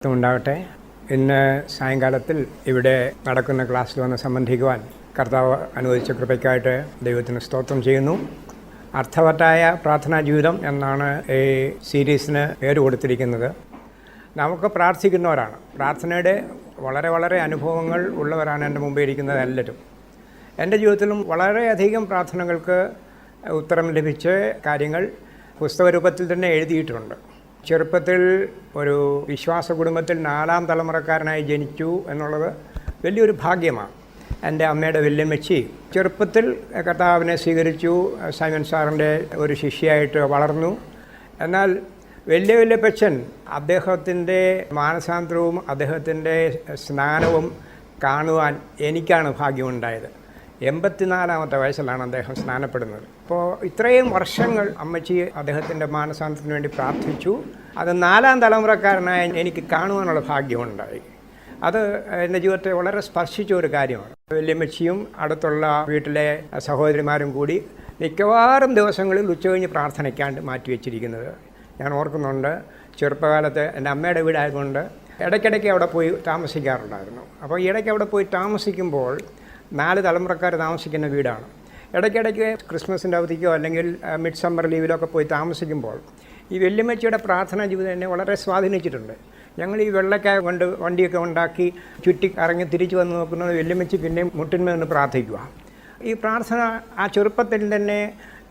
ഉണ്ടാകട്ടെ. ഇന്ന് സായങ്കാലത്തിൽ ഇവിടെ നടക്കുന്ന ക്ലാസ്സിൽ വന്ന് സംബന്ധിക്കുവാൻ കർത്താവ് അനുവദിച്ച കൃപയ്ക്കായിട്ട് ദൈവത്തിന് സ്തോത്രം ചെയ്യുന്നു. അർത്ഥവത്തായ പ്രാർത്ഥനാ ജീവിതം എന്നാണ് ഈ സീരീസിന് പേര് കൊടുത്തിരിക്കുന്നത്. നമുക്ക് പ്രാർത്ഥിക്കുന്നവരാണ്, പ്രാർത്ഥനയുടെ വളരെ അനുഭവങ്ങൾ ഉള്ളവരാണ് എൻ്റെ മുമ്പേ ഇരിക്കുന്നത് എല്ലാവരും. എൻ്റെ ജീവിതത്തിലും വളരെയധികം പ്രാർത്ഥനകൾക്ക് ഉത്തരം ലഭിച്ച കാര്യങ്ങൾ പുസ്തകരൂപത്തിൽ തന്നെ എഴുതിയിട്ടുണ്ട്. ചെറുപ്പത്തിൽ ഒരു വിശ്വാസ കുടുംബത്തിൽ 4ാം തലമുറക്കാരനായി ജനിച്ചു എന്നുള്ളത് വലിയൊരു ഭാഗ്യമാണ്. എൻ്റെ അമ്മയുടെ വല്യമ്മച്ചി ചെറുപ്പത്തിൽ കർത്താവിനെ സ്വീകരിച്ചു, സൈമൺ സാറിൻ്റെ ഒരു ശിഷ്യയായിട്ട് വളർന്നു. എന്നാൽ വല്യപ്പച്ചൻ അദ്ദേഹത്തിൻ്റെ മാനസാന്തരവും അദ്ദേഹത്തിൻ്റെ സ്നാനവും കാണുവാൻ എനിക്കാണ് ഭാഗ്യമുണ്ടായത്. 84ാമത്തെ വയസ്സിലാണ് അദ്ദേഹം സ്നാനപ്പെടുന്നത്. അപ്പോൾ ഇത്രയും വർഷങ്ങൾ അമ്മച്ചി അദ്ദേഹത്തിൻ്റെ മാനസാന്തരത്തിന് വേണ്ടി പ്രാർത്ഥിച്ചു. അത് 4ാം തലമുറക്കാരനായ എനിക്ക് കാണുവാനുള്ള ഭാഗ്യമുണ്ടായി. അത് എൻ്റെ ജീവിതത്തെ വളരെ സ്പർശിച്ച ഒരു കാര്യമാണ്. വല്യമ്മച്ചിയും അടുത്തുള്ള വീട്ടിലെ സഹോദരിമാരും കൂടി മിക്കവാറും ദിവസങ്ങളിൽ ഉച്ചകഴിഞ്ഞ് പ്രാർത്ഥനയ്ക്കാണ്ട് മാറ്റിവെച്ചിരിക്കുന്നത് ഞാൻ ഓർക്കുന്നുണ്ട്. ചെറുപ്പകാലത്ത് എൻ്റെ അമ്മയുടെ വീടായതുകൊണ്ട് ഇടയ്ക്കിടയ്ക്ക് അവിടെ പോയി താമസിക്കാറുണ്ടായിരുന്നു. അപ്പോൾ ഇടയ്ക്ക് അവിടെ പോയി താമസിക്കുമ്പോൾ 4 തലമുറക്കാർ താമസിക്കുന്ന വീടാണ്. ഇടയ്ക്കിടയ്ക്ക് ക്രിസ്മസിൻ്റെ അവധിക്കോ അല്ലെങ്കിൽ മിഡ് സമ്മർ ലീവിലൊക്കെ പോയി താമസിക്കുമ്പോൾ ഈ വല്യമ്മച്ചിയുടെ പ്രാർത്ഥനാ ജീവിതം എന്നെ വളരെ സ്വാധീനിച്ചിട്ടുണ്ട്. ഞങ്ങൾ ഈ വെള്ളക്കായ കൊണ്ട് വണ്ടിയൊക്കെ ഉണ്ടാക്കി ചുറ്റി ഇറങ്ങി തിരിച്ചു വന്ന് നോക്കുന്നത് വല്യമ്മച്ചി പിന്നെയും മുട്ടിന്മേൽ നിന്ന് പ്രാർത്ഥിക്കുക. ഈ പ്രാർത്ഥന ആ ചെറുപ്പത്തിൽ തന്നെ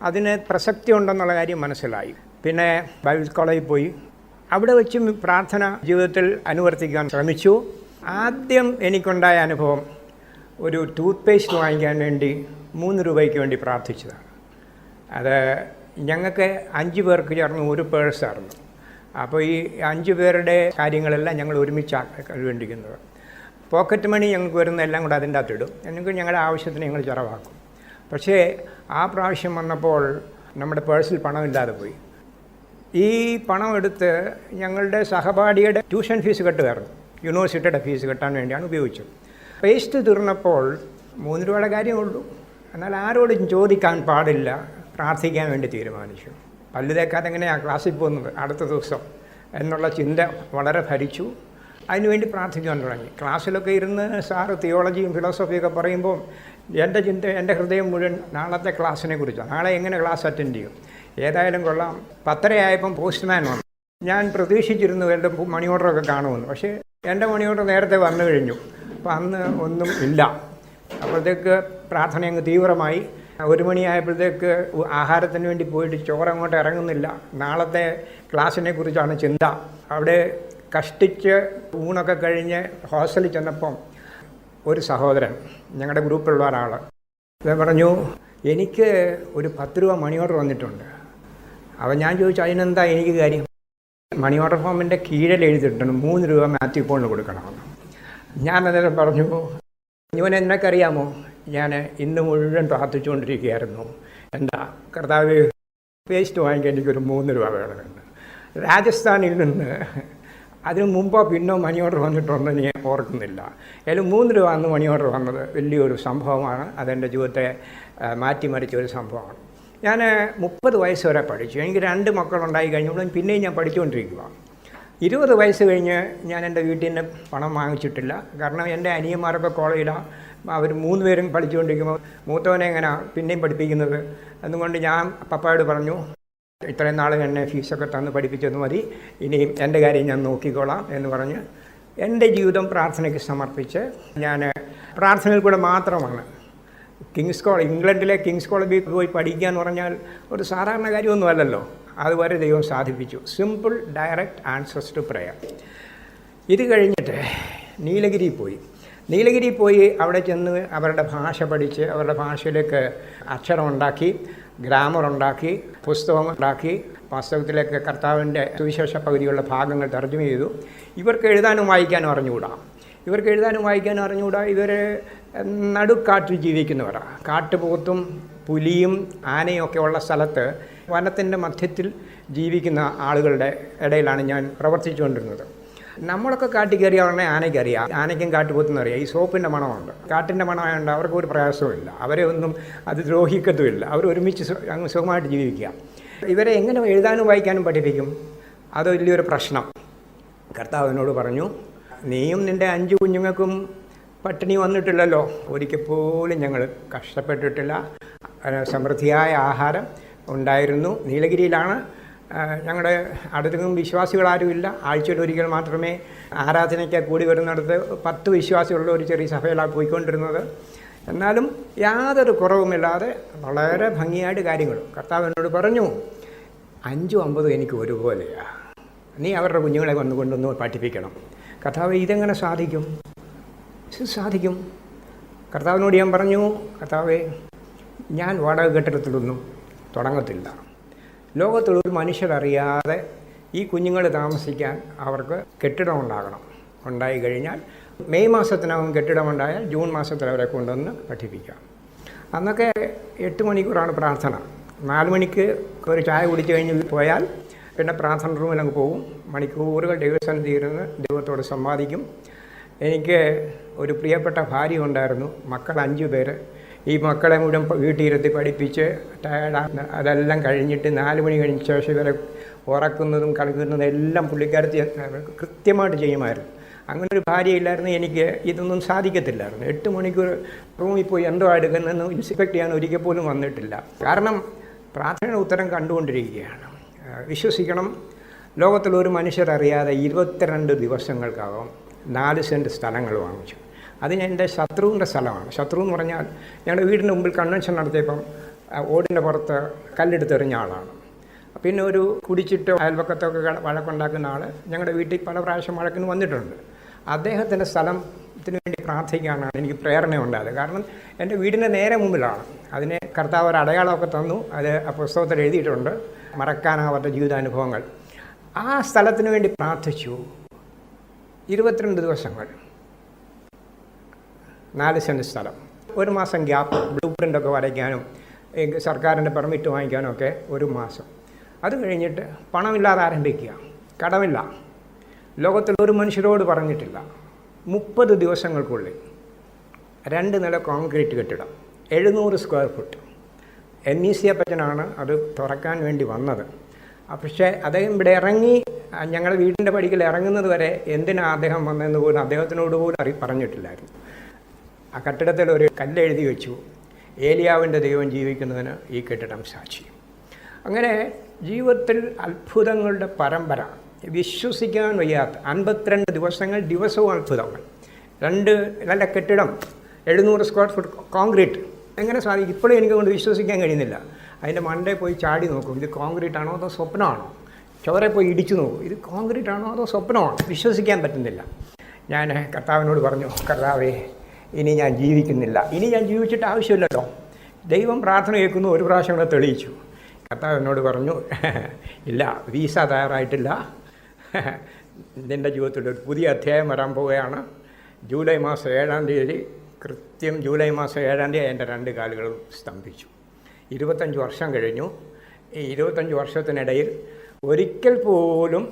അതിന് പ്രസക്തി ഉണ്ടെന്നുള്ള കാര്യം മനസ്സിലായി. പിന്നെ ബൈബിൾ കോളേജിൽ പോയി അവിടെ വെച്ചും പ്രാർത്ഥന ജീവിതത്തിൽ അനുവർത്തിക്കാൻ ശ്രമിച്ചു. ആദ്യം എനിക്കുണ്ടായ അനുഭവം ഒരു ടൂത്ത് പേസ്റ്റ് വാങ്ങിക്കാൻ വേണ്ടി 3 രൂപയ്ക്ക് വേണ്ടി പ്രാർത്ഥിച്ചതാണ്. അത് ഞങ്ങൾക്ക് 5 പേർക്ക് ചേർന്ന് ഒരു പേഴ്സായിരുന്നു. അപ്പോൾ ഈ 5 പേരുടെ കാര്യങ്ങളെല്ലാം ഞങ്ങൾ ഒരുമിച്ചാണ് വേണ്ടിക്കുന്നത്. പോക്കറ്റ് മണി ഞങ്ങൾക്ക് വരുന്ന എല്ലാം കൂടെ അതിൻ്റെ അകത്തിടും. ഞങ്ങൾക്ക് ഞങ്ങളുടെ ആവശ്യത്തിന് ഞങ്ങൾ ചിലവാക്കും. പക്ഷേ ആ പ്രാവശ്യം വന്നപ്പോൾ നമ്മുടെ പേഴ്സിൽ പണമില്ലാതെ പോയി. ഈ പണം എടുത്ത് ഞങ്ങളുടെ സഹപാഠിയുടെ ട്യൂഷൻ ഫീസ് കെട്ടുമായിരുന്നു, യൂണിവേഴ്സിറ്റിയുടെ ഫീസ് കെട്ടാൻ വേണ്ടിയാണ് ഉപയോഗിച്ചത്. പേസ്റ്റ് തീർന്നപ്പോൾ 3 രൂപയുടെ കാര്യമുള്ളൂ. എന്നാൽ ആരോടും ചോദിക്കാൻ പാടില്ല, പ്രാർത്ഥിക്കാൻ വേണ്ടി തീരുമാനിച്ചു. പല്ല് തേക്കാതെ എങ്ങനെയാണ് ക്ലാസ്സിൽ പോകുന്നത് അടുത്ത ദിവസം എന്നുള്ള ചിന്ത വളരെ ഭരിച്ചു. അതിനുവേണ്ടി പ്രാർത്ഥിക്കാൻ തുടങ്ങി. ക്ലാസ്സിലൊക്കെ ഇരുന്ന് സാറ് തിയോളജിയും ഫിലോസഫിയൊക്കെ പറയുമ്പോൾ എൻ്റെ ഹൃദയം മുഴുവൻ നാളത്തെ ക്ലാസ്സിനെ കുറിച്ചാണ്. നാളെ എങ്ങനെ ക്ലാസ് അറ്റൻഡ് ചെയ്യും. ഏതായാലും കൊള്ളാം. 10:30 പോസ്റ്റ്മാൻ വന്നു. ഞാൻ പ്രതീക്ഷിച്ചിരുന്നു എൻ്റെ മണി ഓർഡറൊക്കെ കാണുമെന്ന്. പക്ഷേ എൻ്റെ മണി ഓർഡർ നേരത്തെ വന്നു കഴിഞ്ഞു. അപ്പോൾ അന്ന് ഒന്നും ഇല്ല. അപ്പോഴത്തേക്ക് പ്രാർത്ഥന അങ്ങ് തീവ്രമായി. 1 മണിയായപ്പോഴത്തേക്ക് ആഹാരത്തിന് വേണ്ടി പോയിട്ട് ചോറങ്ങോട്ട് ഇറങ്ങുന്നില്ല. നാളത്തെ ക്ലാസ്സിനെ കുറിച്ചാണ് ചിന്ത. അവിടെ കഷ്ടിച്ച് ഊണൊക്കെ കഴിഞ്ഞ് ഹോസ്റ്റലിൽ ചെന്നപ്പം ഒരു സഹോദരൻ, ഞങ്ങളുടെ ഗ്രൂപ്പിലുള്ള ഒരാൾ, അത് പറഞ്ഞു, എനിക്ക് ഒരു 10 രൂപ മണി ഓർഡർ വന്നിട്ടുണ്ട്. അപ്പോൾ ഞാൻ ചോദിച്ചു, അതിനെന്താ എനിക്ക് കാര്യം? മണി ഓർഡർ ഫോമിൻ്റെ കീഴിൽ എഴുതിയിട്ടുണ്ട് 3 രൂപ മാത്യു പോളിന് കൊടുക്കണമെന്ന്. ഞാനന്നേരം പറഞ്ഞു, ഇവൻ എന്നൊക്കറിയാമോ, ഞാൻ ഇന്ന് മുഴുവൻ പ്രാർത്ഥിച്ചുകൊണ്ടിരിക്കുകയായിരുന്നു. എന്താ കർത്താവ്, പേസ്റ്റ് വാങ്ങിക്കാൻ എനിക്കൊരു 3 രൂപ വേണമെന്ന്. രാജസ്ഥാനിൽ നിന്ന് അതിന് മുമ്പോ പിന്നോ മണി ഓർഡർ വന്നിട്ടുണ്ടെന്ന് ഞാൻ ഓർക്കുന്നില്ല. അതിൽ 3 രൂപ അന്ന് മണി ഓർഡർ വന്നത് വലിയൊരു സംഭവമാണ്. അതെൻ്റെ ജീവിതത്തെ മാറ്റിമറിച്ച ഒരു സംഭവമാണ്. ഞാൻ 30 വയസ്സ് വരെ പഠിച്ചു. എനിക്ക് 2 മക്കളുണ്ടായി കഴിഞ്ഞപ്പോൾ പിന്നെയും ഞാൻ പഠിച്ചുകൊണ്ടിരിക്കുക. 20 വയസ്സ് കഴിഞ്ഞ് ഞാൻ എൻ്റെ വീട്ടിൽ നിന്ന് പണം വാങ്ങിച്ചിട്ടില്ല. കാരണം എൻ്റെ അനിയന്മാരൊക്കെ കോളേജിലാണ്. അവർ 3 പേരും പഠിച്ചുകൊണ്ടിരിക്കുമ്പോൾ മൂത്തവനെ എങ്ങനെയാണ് പിന്നെയും പഠിപ്പിക്കുന്നത്. അതുകൊണ്ട് ഞാൻ പപ്പായോട് പറഞ്ഞു, ഇത്രയും നാൾ എന്നെ ഫീസൊക്കെ തന്ന് പഠിപ്പിച്ചത് മതി, ഇനിയും എൻ്റെ കാര്യം ഞാൻ നോക്കിക്കോളാം എന്ന് പറഞ്ഞ് എൻ്റെ ജീവിതം പ്രാർത്ഥനയ്ക്ക് സമർപ്പിച്ച് ഞാൻ പ്രാർത്ഥനയിൽ കൂടെ മാത്രമാണ് ഇംഗ്ലണ്ടിലെ കിങ്സ് കോളേജിൽ പോയി പഠിക്കുക എന്ന് പറഞ്ഞാൽ ഒരു സാധാരണ കാര്യമൊന്നുമല്ലല്ലോ. അതുവരെ ദൈവം സാധിപ്പിച്ചു. Simple direct answers to prayer. ഇത് കഴിഞ്ഞിട്ട് നീലഗിരി പോയി അവിടെ ചെന്ന് അവരുടെ ഭാഷ പഠിച്ച് അവരുടെ ഭാഷയിലേക്ക് അക്ഷരം ഉണ്ടാക്കി, ഗ്രാമർ ഉണ്ടാക്കി, പുസ്തകം ഉണ്ടാക്കി, പുസ്തകത്തിലേക്ക് കർത്താവിൻ്റെ സുവിശേഷ പകുതിയുള്ള ഭാഗങ്ങൾ തർജ്ജമ ചെയ്തു. ഇവർക്ക് എഴുതാനും വായിക്കാനും അറിഞ്ഞുകൂടാ. ഇവർ നടുക്കാട്ടിൽ ജീവിക്കുന്നവരാണ്. കാട്ടുപോത്തും പുലിയും ആനയും ഒക്കെ ഉള്ള സ്ഥലത്ത് വനത്തിൻ്റെ മധ്യത്തിൽ ജീവിക്കുന്ന ആളുകളുടെ ഇടയിലാണ് ഞാൻ പ്രവർത്തിച്ചുകൊണ്ടിരുന്നത്. നമ്മളൊക്കെ കാട്ടിൽ കയറിയ ഉടനെ ആനയ്ക്കറിയാം, ആനയ്ക്കും കാട്ടുപോത്തുനിന്ന് അറിയാം. ഈ സോപ്പിൻ്റെ മണമുണ്ട്, കാട്ടിൻ്റെ മണമായതുകൊണ്ട് അവർക്കൊരു പ്രയാസവുമില്ല, അവരെ ഒന്നും അത് ദ്രോഹിക്കത്തുമില്ല. അവർ ഒരുമിച്ച് അങ്ങ് സുഖമായിട്ട് ജീവിക്കുക. ഇവരെ എങ്ങനെ എഴുതാനും വായിക്കാനും പഠിപ്പിക്കും? അത് വലിയൊരു പ്രശ്നം. കർത്താവിനോട് പറഞ്ഞു, നീയും നിൻ്റെ 5 കുഞ്ഞുങ്ങൾക്കും പട്ടിണി വന്നിട്ടില്ലല്ലോ, ഒരിക്കൽ പോലും ഞങ്ങൾ കഷ്ടപ്പെട്ടിട്ടില്ല, സമൃദ്ധിയായ ആഹാരം ഉണ്ടായിരുന്നു. നീലഗിരിയിലാണ്, ഞങ്ങളുടെ അടുത്തൊന്നും വിശ്വാസികളാരുമില്ല, ആഴ്ചയിൽ ഒരിക്കൽ മാത്രമേ ആരാധനയ്ക്ക് കൂടി വരുന്നിടത്ത് 10 വിശ്വാസികളുള്ള ഒരു ചെറിയ സഭയിലാണ് പോയിക്കൊണ്ടിരുന്നത്. എന്നാലും യാതൊരു കുറവുമില്ലാതെ വളരെ ഭംഗിയായിട്ട് കാര്യങ്ങൾ. കർത്താവ് എന്നോട് പറഞ്ഞു, 5-50 എനിക്ക് ഒരുപോലെയാണ്, നീ അവരുടെ കുഞ്ഞുങ്ങളെ കൊണ്ടുവന്ന് പഠിപ്പിക്കണം. കർത്താവ്, ഇതെങ്ങനെ സാധിക്കും? സാധിക്കും. കർത്താവിനോട് ഞാൻ പറഞ്ഞു, കർത്താവേ, ഞാൻ വാടക കെട്ടിടത്തിലൊന്നും തുടങ്ങത്തില്ല. ലോകത്തുള്ളൊരു മനുഷ്യരറിയാതെ ഈ കുഞ്ഞുങ്ങൾ താമസിക്കാൻ അവർക്ക് കെട്ടിടം ഉണ്ടാകണം. ഉണ്ടായി കഴിഞ്ഞാൽ മെയ് മാസത്തിനകം കെട്ടിടമുണ്ടായാൽ ജൂൺ മാസത്തിൽ അവരെ കൊണ്ടുവന്ന് പഠിപ്പിക്കാം. അന്നൊക്കെ 8 മണിക്കൂറാണ് പ്രാർത്ഥന. 4 മണിക്ക് ഒരു ചായ കുടിച്ച് കഴിഞ്ഞ് പോയാൽ പിന്നെ പ്രാർത്ഥന റൂമിലങ്ങ് പോകും. മണിക്കൂറുകൾ ദൈവസന്നിധിയിൽ ഇരുന്ന് ദൈവത്തോട് സംവാദിക്കും. എനിക്ക് ഒരു പ്രിയപ്പെട്ട ഭാര്യ ഉണ്ടായിരുന്നു, മക്കൾ 5 പേര്. ഈ മക്കളെ മുഴുവൻ വീട്ടിലിരുത്തി പഠിപ്പിച്ച് ടയർഡാണ്. അതെല്ലാം കഴിഞ്ഞിട്ട് 4 മണി കഴിഞ്ഞ ശേഷം ഇവരെ ഉറക്കുന്നതും കളിക്കുന്നതും എല്ലാം പുള്ളിക്കാരത്തി കൃത്യമായിട്ട് ചെയ്യുമായിരുന്നു. അങ്ങനെ ഒരു ഭാര്യയില്ലായിരുന്നു എനിക്ക് ഇതൊന്നും സാധിക്കത്തില്ലായിരുന്നു. 8 മണിക്കൂർ റൂമിൽ പോയി എന്തോ എടുക്കുന്നതെന്ന് ഇൻസ്പെക്ട് ചെയ്യാൻ ഒരിക്കൽ പോലും വന്നിട്ടില്ല. കാരണം പ്രാർത്ഥനയുടെ ഉത്തരം കണ്ടുകൊണ്ടിരിക്കുകയാണ്. വിശ്വസിക്കണം, ലോകത്തിലൊരു മനുഷ്യരറിയാതെ 22 ദിവസങ്ങൾക്കകം 4 സെൻറ്റ് സ്ഥലങ്ങൾ വാങ്ങിച്ചു. അത് എൻ്റെ ശത്രുവിൻ്റെ സ്ഥലമാണ്. ശത്രു എന്ന് പറഞ്ഞാൽ ഞങ്ങളുടെ വീടിൻ്റെ മുമ്പിൽ കൺവെൻഷൻ നടത്തിയപ്പം ഓടിൻ്റെ പുറത്ത് കല്ലെടുത്തെറിഞ്ഞ ആളാണ്. പിന്നെ ഒരു കുടിച്ചിട്ട് അയൽപക്കത്തൊക്കെ വഴക്കുണ്ടാക്കുന്ന ആൾ ഞങ്ങളുടെ വീട്ടിൽ പല പ്രാവശ്യം വഴക്കിന് വന്നിട്ടുണ്ട്. അദ്ദേഹത്തിൻ്റെ സ്ഥലത്തിന് വേണ്ടി പ്രാർത്ഥിക്കാനാണ് എനിക്ക് പ്രേരണ ഉണ്ടായത്. കാരണം എൻ്റെ വീടിൻ്റെ നേരെ മുമ്പിലാണ്. അതിന് കർത്താവ് ഒരു അടയാളമൊക്കെ തന്നു. അത് ആ പുസ്തകത്തിൽ എഴുതിയിട്ടുണ്ട്, മറക്കാനാവാത്ത ജീവിതാനുഭവങ്ങൾ. ആ സ്ഥലത്തിന് വേണ്ടി പ്രാർത്ഥിച്ചു. 22 ദിവസങ്ങൾ, 4 സെൻറ്റ് സ്ഥലം, 1 മാസം ഗ്യാപ്പ്, ബ്ലൂ പ്രിൻ്റൊക്കെ വരയ്ക്കാനും സർക്കാരിൻ്റെ പെർമിറ്റ് വാങ്ങിക്കാനും ഒക്കെ 1 മാസം. അത് കഴിഞ്ഞിട്ട് പണമില്ലാതെ ആരംഭിക്കുക, കടമില്ല. ലോകത്തിൽ ഒരു മനുഷ്യരോട് പറഞ്ഞിട്ടില്ല. 30 ദിവസങ്ങൾക്കുള്ളിൽ 2 നില കോൺക്രീറ്റ് കെട്ടിടം, 700 സ്ക്വയർ ഫുട്ട്. NEC അപ്പച്ചനാണ് അത് തുറക്കാൻ വേണ്ടി വന്നത്. പക്ഷേ അദ്ദേഹം ഇവിടെ ഇറങ്ങി, ഞങ്ങളുടെ വീടിൻ്റെ പടിക്കൽ ഇറങ്ങുന്നത് വരെ എന്തിനാണ് അദ്ദേഹം വന്നതെന്ന് പോലും അദ്ദേഹത്തിനോട് പോലും പറഞ്ഞിട്ടില്ലായിരുന്നു. ആ കെട്ടിടത്തിൽ ഒരു കല്ലെഴുതി വെച്ചു, ഏലിയാവിൻ്റെ ദൈവം ജീവിക്കുന്നതിന് ഈ കെട്ടിടം സാക്ഷി. അങ്ങനെ ജീവിതത്തിൽ അത്ഭുതങ്ങളുടെ പരമ്പര, വിശ്വസിക്കാൻ വയ്യാത്ത 52 ദിവസങ്ങൾ, ദിവസവും അത്ഭുതങ്ങൾ. 2 നല്ല കെട്ടിടം, 700 സ്ക്വയർ ഫുട്ട് കോൺക്രീറ്റ്. എങ്ങനെ സാധിക്കും? ഇപ്പോഴും എനിക്കൊണ്ട് വിശ്വസിക്കാൻ കഴിയുന്നില്ല. അതിൻ്റെ മണ്ടേ പോയി ചാടി നോക്കും, ഇത് കോൺക്രീറ്റ് ആണോ അതോ സ്വപ്നമാണോ? ചോരെ പോയി ഇടിച്ചു നോക്കും, ഇത് കോൺക്രീറ്റ് ആണോ അതോ സ്വപ്നമാണോ? വിശ്വസിക്കാൻ പറ്റുന്നില്ല. ഞാൻ കർത്താവിനോട് പറഞ്ഞു, കർത്താവേ, ഇനി ഞാൻ ജീവിക്കുന്നില്ല. ഇനി ഞാൻ ജീവിച്ചിട്ട് ആവശ്യമില്ലല്ലോ. ദൈവം പ്രാർത്ഥന കേൾക്കുന്നു, ഒരു പ്രാവശ്യം കൂടെ തെളിയിച്ചു. കർത്താവ് എന്നോട് പറഞ്ഞു, ഇല്ല, വീസ തയ്യാറായിട്ടില്ല, നിൻ്റെ ജീവിതത്തിൽ ഒരു പുതിയ അധ്യായം വരാൻ പോവുകയാണ്. ജൂലൈ മാസം 7-ാം തീയതി, കൃത്യം ജൂലൈ മാസം 7-ാം തീയതി എൻ്റെ 2 കാലുകളും സ്തംഭിച്ചു. 25 വർഷം കഴിഞ്ഞു. ഈ 25 വർഷത്തിനിടയിൽ ഒരിക്കൽ പോലും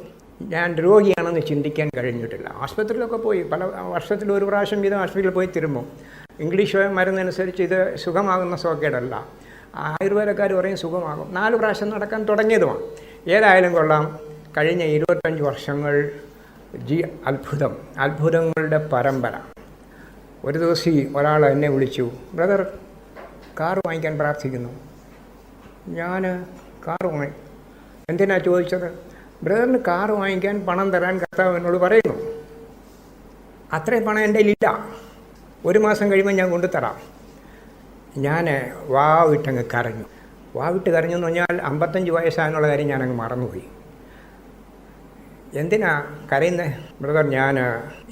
ഞാൻ രോഗിയാണെന്ന് ചിന്തിക്കാൻ കഴിഞ്ഞിട്ടില്ല. ആശുപത്രിയിലൊക്കെ പോയി, പല വർഷത്തിൽ 1 പ്രാവശ്യം വീതം ആശുപത്രിയിൽ പോയി തിരുമ്പും. ഇംഗ്ലീഷ് മരുന്നനുസരിച്ച് ഇത് സുഖമാകുന്ന സുഖക്കേടല്ല. ആയുർവേദക്കാർ പറയും സുഖമാകും. 4 പ്രാവശ്യം നടക്കാൻ തുടങ്ങിയതുമാണ്. ഏതായാലും കൊള്ളാം, കഴിഞ്ഞ 25 വർഷങ്ങൾ അത്ഭുതങ്ങളുടെ പരമ്പര. ഒരു ദിവസം ഒരാൾ എന്നെ വിളിച്ചു, ബ്രദർ, കാറ് വാങ്ങിക്കാൻ പ്രാർത്ഥിക്കുന്നു. ഞാൻ കാറ് വാങ്ങി. എന്തിനാണ് ചോദിച്ചത്? ബ്രദറിന് കാറ് വാങ്ങിക്കാൻ പണം തരാൻ കർത്താവ് എന്നോട് പറയുന്നു. അത്രയും പണം എൻ്റെ കയ്യിലില്ല, 1 മാസം കഴിയുമ്പോൾ ഞാൻ കൊണ്ടുതരാം. ഞാൻ വാവിട്ടങ്ങ് കരഞ്ഞു. വാവിട്ട് കരഞ്ഞെന്ന് പറഞ്ഞാൽ 55 വയസ്സായെന്നുള്ള കാര്യം ഞാനങ്ങ് മറന്നുപോയി. എന്തിനാ കരയുന്നത്? ബ്രദർ, ഞാൻ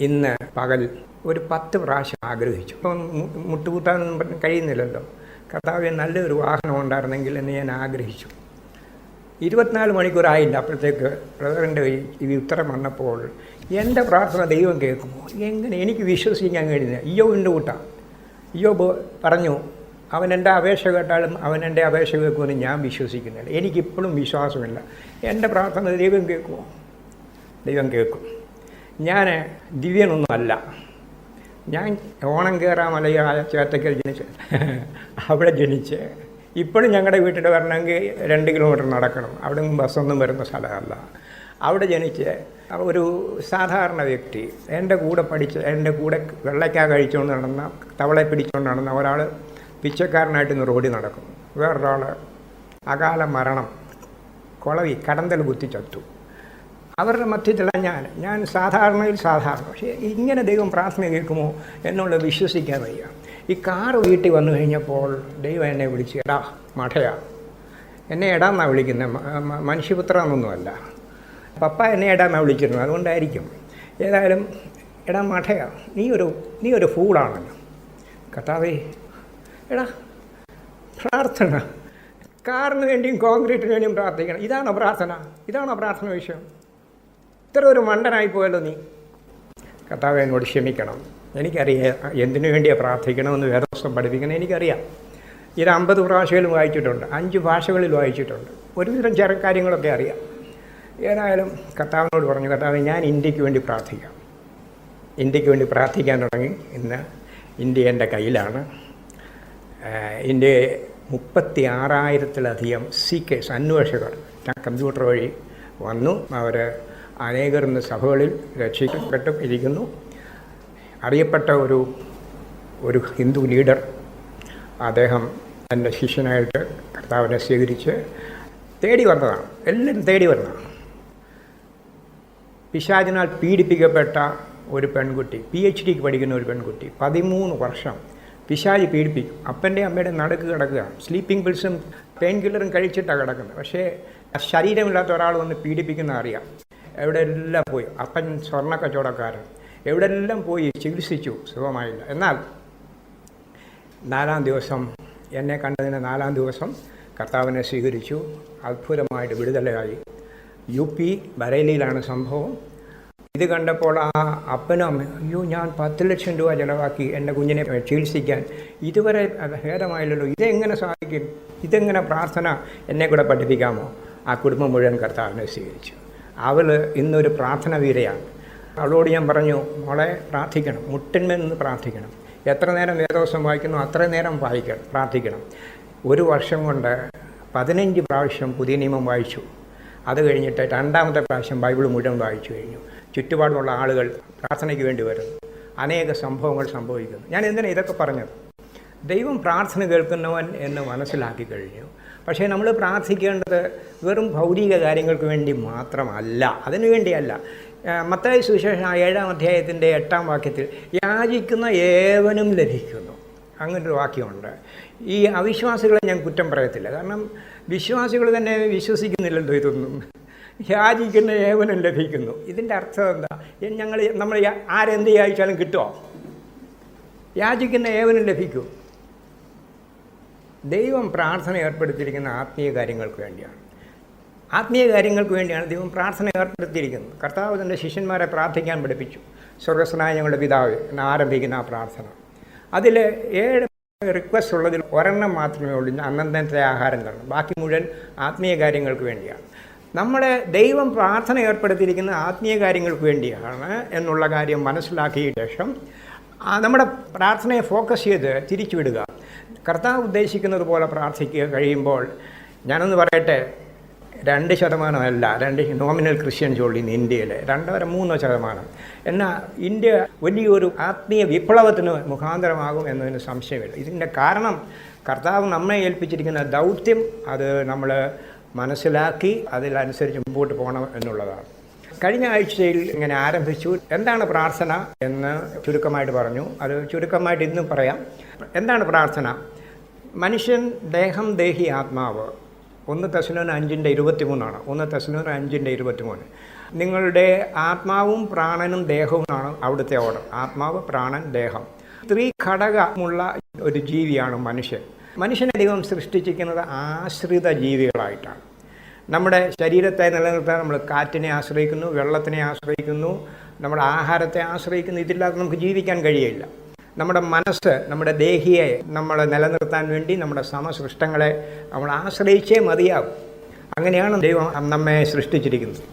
ഇന്ന് പകൽ ഒരു 10 പ്രാവശ്യം ആഗ്രഹിച്ചു. ഇപ്പം മുട്ടുകൂട്ടാനൊന്നും കഴിയുന്നില്ലല്ലോ. കർത്താവ് നല്ലൊരു വാഹനം ഉണ്ടായിരുന്നെങ്കിൽ എന്ന് ഞാൻ ആഗ്രഹിച്ചു. 24 മണിക്കൂറായില്ല, അപ്പോഴത്തേക്ക് ബ്രദറിൻ്റെ ഈ ഉത്തരം വന്നപ്പോൾ എൻ്റെ പ്രാർത്ഥന ദൈവം കേൾക്കുമോ? എങ്ങനെ എനിക്ക് വിശ്വസിക്കാൻ കഴിയുന്നില്ല. ഇയ്യോബിൻ്റെ കൂട്ടാണ്. ഇയ്യോബ് പറഞ്ഞു, അവൻ എൻ്റെ അപേക്ഷ കേട്ടാലും അവൻ എൻ്റെ അപേക്ഷ കേൾക്കുമെന്ന് ഞാൻ വിശ്വസിക്കുന്നില്ല. എനിക്കിപ്പോഴും വിശ്വാസമില്ല. എൻ്റെ പ്രാർത്ഥന ദൈവം കേൾക്കുമോ? ദൈവം കേൾക്കും. ഞാൻ ദിവ്യനൊന്നും അല്ല. ഞാൻ ഓണം കയറാൻ മലയാള ചേത്തക്കൽ ജനിച്ച് അവിടെ ജനിച്ച് ഇപ്പോഴും ഞങ്ങളുടെ വീട്ടിൽ വരണമെങ്കിൽ 2 കിലോമീറ്റർ നടക്കണം. അവിടെ ബസ്സൊന്നും വരുന്ന സ്ഥലമല്ല. അവിടെ ജനിച്ച് ഒരു സാധാരണ വ്യക്തി, എൻ്റെ കൂടെ പഠിച്ച് എൻ്റെ കൂടെ വെള്ളയ്ക്ക കഴിച്ചുകൊണ്ട് നടന്ന, തവളെ പിടിച്ചുകൊണ്ട് നടന്ന ഒരാൾ പിച്ചക്കാരനായിട്ട് ഇന്ന് റോഡിൽ നടക്കും. വേറൊരാൾ അകാല മരണം, കുളവി കടന്തൽ കുത്തി ചത്തു. അവരുടെ മധ്യത്തിലാണ് ഞാൻ സാധാരണയിൽ സാധാരണ. പക്ഷേ ഇങ്ങനെ ദൈവം പ്രാർത്ഥന കേൾക്കുമോ എന്നുള്ളത് വിശ്വസിക്കാൻ വയ്യ. ഈ കാറ് വീട്ടിൽ വന്നു കഴിഞ്ഞപ്പോൾ ദൈവം എന്നെ വിളിച്ച്, എടാ മഠയാ. എന്നെ എടാന്നാണ് വിളിക്കുന്നത്, മനുഷ്യപുത്ര എന്നൊന്നുമല്ല. പപ്പ എന്നെ എടാന്നാണ് വിളിച്ചിരുന്നത്, അതുകൊണ്ടായിരിക്കും. ഏതായാലും എടാ മഠയാ, നീ ഒരു ഫൂളാണല്ലോ. കർത്താവേ, എടാ പ്രാർത്ഥന, കാറിന് വേണ്ടിയും കോൺക്രീറ്റിന് വേണ്ടിയും പ്രാർത്ഥിക്കണം. ഇതാണോ പ്രാർത്ഥന വിഷയം? ഇത്ര ഒരു മണ്ടനായി പോയല്ലോ നീ. കർത്താവേ, എന്നോട് ക്ഷമിക്കണം. എനിക്കറിയാം എന്തിനു വേണ്ടിയാണ് പ്രാർത്ഥിക്കണമെന്ന് വേദപുസ്തകം പഠിപ്പിക്കണം, എനിക്കറിയാം. ഇത് 50 പ്രാവശ്യങ്ങളും വായിച്ചിട്ടുണ്ട്, 5 ഭാഷകളിൽ വായിച്ചിട്ടുണ്ട്, ഒരുവിധം ചെറു കാര്യങ്ങളൊക്കെ അറിയാം. ഏതായാലും കർത്താവിനോട് പറഞ്ഞു, കർത്താവേ, ഞാൻ ഇന്ത്യക്ക് വേണ്ടി പ്രാർത്ഥിക്കാം. ഇന്ത്യക്ക് വേണ്ടി പ്രാർത്ഥിക്കാൻ തുടങ്ങി. ഇന്ന് ഇന്ത്യ എൻ്റെ കയ്യിലാണ്. ഇന്ത്യ 36,000-ത്തിലധികം സീക്കേഴ്സ്, അന്വേഷകർ കമ്പ്യൂട്ടർ വഴി വന്നു. അവർ അനേകർ ഇന്ന് സഭകളിൽ രക്ഷിക്കപ്പെട്ടും ഇരിക്കുന്നു. അറിയപ്പെട്ട ഒരു ഹിന്ദു ലീഡർ, അദ്ദേഹം എൻ്റെ ശിഷ്യനായിട്ട് കർത്താവിനെ സ്വീകരിച്ച് തേടി വന്നതാണ്. എല്ലാവരും തേടി വന്നതാണ്. പിശാചിനാൽ പീഡിപ്പിക്കപ്പെട്ട ഒരു പെൺകുട്ടി, PhDക്ക് പഠിക്കുന്ന ഒരു പെൺകുട്ടി, 13 വർഷം പിശാച് പീഡിപ്പിക്കും. അപ്പൻ്റെ അമ്മയുടെ നടുക്ക് കിടക്കുകയാണ്. സ്ലീപ്പിംഗ് പിൽസും പെയിൻ കില്ലറും കഴിച്ചിട്ടാണ് കിടക്കുന്നത്. പക്ഷേ ശരീരമില്ലാത്ത ഒരാൾ വന്ന് പീഡിപ്പിക്കുന്ന അറിയാം. എവിടെയെല്ലാം പോയി. അപ്പൻ സ്വർണ്ണ കച്ചവടക്കാരൻ, എവിടെയെല്ലാം പോയി ചികിത്സിച്ചു, സുഖമായില്ല. എന്നാൽ 4-ാം ദിവസം, എന്നെ കണ്ടതിന് 4-ാം ദിവസം കർത്താവിനെ സ്വീകരിച്ചു. അത്ഭുതമായിട്ട് വിടുതലയായി. UP ബറേലിയിലാണ് സംഭവം. ഇത് കണ്ടപ്പോൾ ആ അപ്പനും അമ്മയും, അയ്യോ, ഞാൻ 10 ലക്ഷം രൂപ ചിലവാക്കി എൻ്റെ കുഞ്ഞിനെ ചികിത്സിക്കാൻ, ഇതുവരെ ഭേദമായില്ലല്ലോ, ഇതെങ്ങനെ സാധിക്കും? ഇതെങ്ങനെ പ്രാർത്ഥന എന്നെ കൂടെ പഠിപ്പിക്കാമോ? ആ കുടുംബം മുഴുവൻ കർത്താവിനെ സ്വീകരിച്ചു. അവൾ ഇന്നൊരു പ്രാർത്ഥന വീരയാണ്. അവളോട് ഞാൻ പറഞ്ഞു, മോളെ പ്രാർത്ഥിക്കണം, മുട്ടിന്മേൽ നിന്ന് പ്രാർത്ഥിക്കണം. എത്ര നേരം വേദവസം വായിക്കുന്നു അത്ര നേരം പ്രാർത്ഥിക്കണം. 1 വർഷം കൊണ്ട് 15 പ്രാവശ്യം പുതിയ നിയമം വായിച്ചു. അത് കഴിഞ്ഞിട്ട് 2ാമത്തെ പ്രാവശ്യം ബൈബിൾ മുഴുവൻ വായിച്ചു കഴിഞ്ഞു. ചുറ്റുപാടുമുള്ള ആളുകൾ പ്രാർത്ഥനയ്ക്ക് വേണ്ടി വരുന്നു. അനേക സംഭവങ്ങൾ സംഭവിക്കുന്നു. ഞാൻ എന്തിനാണ് ഇതൊക്കെ പറഞ്ഞത്? ദൈവം പ്രാർത്ഥന കേൾക്കുന്നവൻ എന്ന് മനസ്സിലാക്കി കഴിഞ്ഞു. പക്ഷേ നമ്മൾ പ്രാർത്ഥിക്കേണ്ടത് വെറും ഭൗതിക കാര്യങ്ങൾക്ക് വേണ്ടി മാത്രമല്ല, അതിനു വേണ്ടിയല്ല. മത്തായി സുവിശേഷം 7-ാം അധ്യായത്തിൻ്റെ 8-ാം വാക്യത്തിൽ യാചിക്കുന്ന ഏവനും ലഭിക്കുന്നു, അങ്ങനൊരു വാക്യമുണ്ട്. ഈ അവിശ്വാസികളെ ഞാൻ കുറ്റം പറയത്തില്ല, കാരണം വിശ്വാസികൾ തന്നെ വിശ്വസിക്കുന്നില്ലല്ലോ ഇതൊന്നും. യാചിക്കുന്ന ഏവനും ലഭിക്കുന്നു, ഇതിൻ്റെ അർത്ഥം എന്താ? നമ്മൾ ആരെന്ത് യാചിച്ചാലും കിട്ടുമോ? യാചിക്കുന്ന ഏവനും ലഭിക്കും. ദൈവം പ്രാർത്ഥന ഏർപ്പെടുത്തിയിരിക്കുന്ന ആത്മീയ കാര്യങ്ങൾക്ക് വേണ്ടിയാണ്. ആത്മീയ കാര്യങ്ങൾക്ക് വേണ്ടിയാണ് ദൈവം പ്രാർത്ഥന ഏർപ്പെടുത്തിയിരിക്കുന്നത്. കർത്താവ് തൻ്റെ ശിഷ്യന്മാരെ പ്രാർത്ഥിക്കാൻ പഠിപ്പിച്ചു. സ്വർഗസ്വനായ ഞങ്ങളുടെ പിതാവേ എന്ന് ആരംഭിക്കുന്ന ആ പ്രാർത്ഥന. അതിൽ 7 റിക്വസ്റ്റ് ഉള്ളതിൽ 1 മാത്രമേ ഉള്ളൂ, അന്നന്നത്തെ ആഹാരം തരണം. ബാക്കി മുഴുവൻ ആത്മീയ കാര്യങ്ങൾക്ക് വേണ്ടിയാണ്. നമ്മുടെ ദൈവം പ്രാർത്ഥന ഏർപ്പെടുത്തിയിരിക്കുന്ന ആത്മീയ കാര്യങ്ങൾക്ക് വേണ്ടിയാണ് എന്നുള്ള കാര്യം മനസ്സിലാക്കിയ ശേഷം നമ്മുടെ പ്രാർത്ഥനയെ ഫോക്കസ് ചെയ്ത് തിരിച്ചുവിടുക. കർത്താവ് ഉദ്ദേശിക്കുന്നത് പോലെ പ്രാർത്ഥിക്കുക കഴിയുമ്പോൾ, ഞാനൊന്ന് പറയട്ടെ, 2% 2 നോമിനൽ ക്രിസ്ത്യൻസ് ഉള്ളൂ ഇന്ന് ഇന്ത്യയിൽ, 2-3%. എന്നാൽ ഇന്ത്യ വലിയൊരു ആത്മീയ വിപ്ലവത്തിന് മുഖാന്തരമാകും എന്നതിന് സംശയമില്ല. ഇതിൻ്റെ കാരണം കർത്താവ് നമ്മെ ഏൽപ്പിച്ചിരിക്കുന്ന ദൗത്യം അത് നമ്മൾ മനസ്സിലാക്കി അതിലനുസരിച്ച് മുമ്പോട്ട് പോകണം എന്നുള്ളതാണ്. കഴിഞ്ഞ ആഴ്ചയിൽ ഇങ്ങനെ ആരംഭിച്ചു. എന്താണ് പ്രാർത്ഥന എന്ന് ചുരുക്കമായിട്ട് പറഞ്ഞു. അത് ചുരുക്കമായിട്ട് ഇന്നും പറയാം. എന്താണ് പ്രാർത്ഥന? മനുഷ്യൻ ദേഹം, ദേഹി, ആത്മാവ്. 1 തെസ്സലോനിക്കർ 5:23 1 തെസ്സലോനിക്കർ 5:23. നിങ്ങളുടെ ആത്മാവും പ്രാണനും ദേഹവുമാണ് അവിടുത്തെ ഓർഡർ. ആത്മാവ്, പ്രാണൻ, ദേഹം. 3 ഘടകമുള്ള ഒരു ജീവിയാണ് മനുഷ്യൻ. മനുഷ്യനെ ദൈവം സൃഷ്ടിച്ചിരിക്കുന്നത് ആശ്രിത ജീവികളായിട്ടാണ്. നമ്മുടെ ശരീരത്തെ നിലനിർത്താൻ നമ്മൾ കാറ്റിനെ ആശ്രയിക്കുന്നു, വെള്ളത്തിനെ ആശ്രയിക്കുന്നു, നമ്മുടെ ആഹാരത്തെ ആശ്രയിക്കുന്നു. ഇതില്ലാതെ നമുക്ക് ജീവിക്കാൻ കഴിയില്ല. നമ്മുടെ മനസ്സ്, നമ്മുടെ ദേഹിയെ നമ്മൾ നിലനിർത്താൻ വേണ്ടി നമ്മുടെ സമസൃഷ്ടങ്ങളെ നമ്മൾ ആശ്രയിച്ചേ മതിയാകും. അങ്ങനെയാണ് ദൈവം നമ്മെ സൃഷ്ടിച്ചിരിക്കുന്നത്.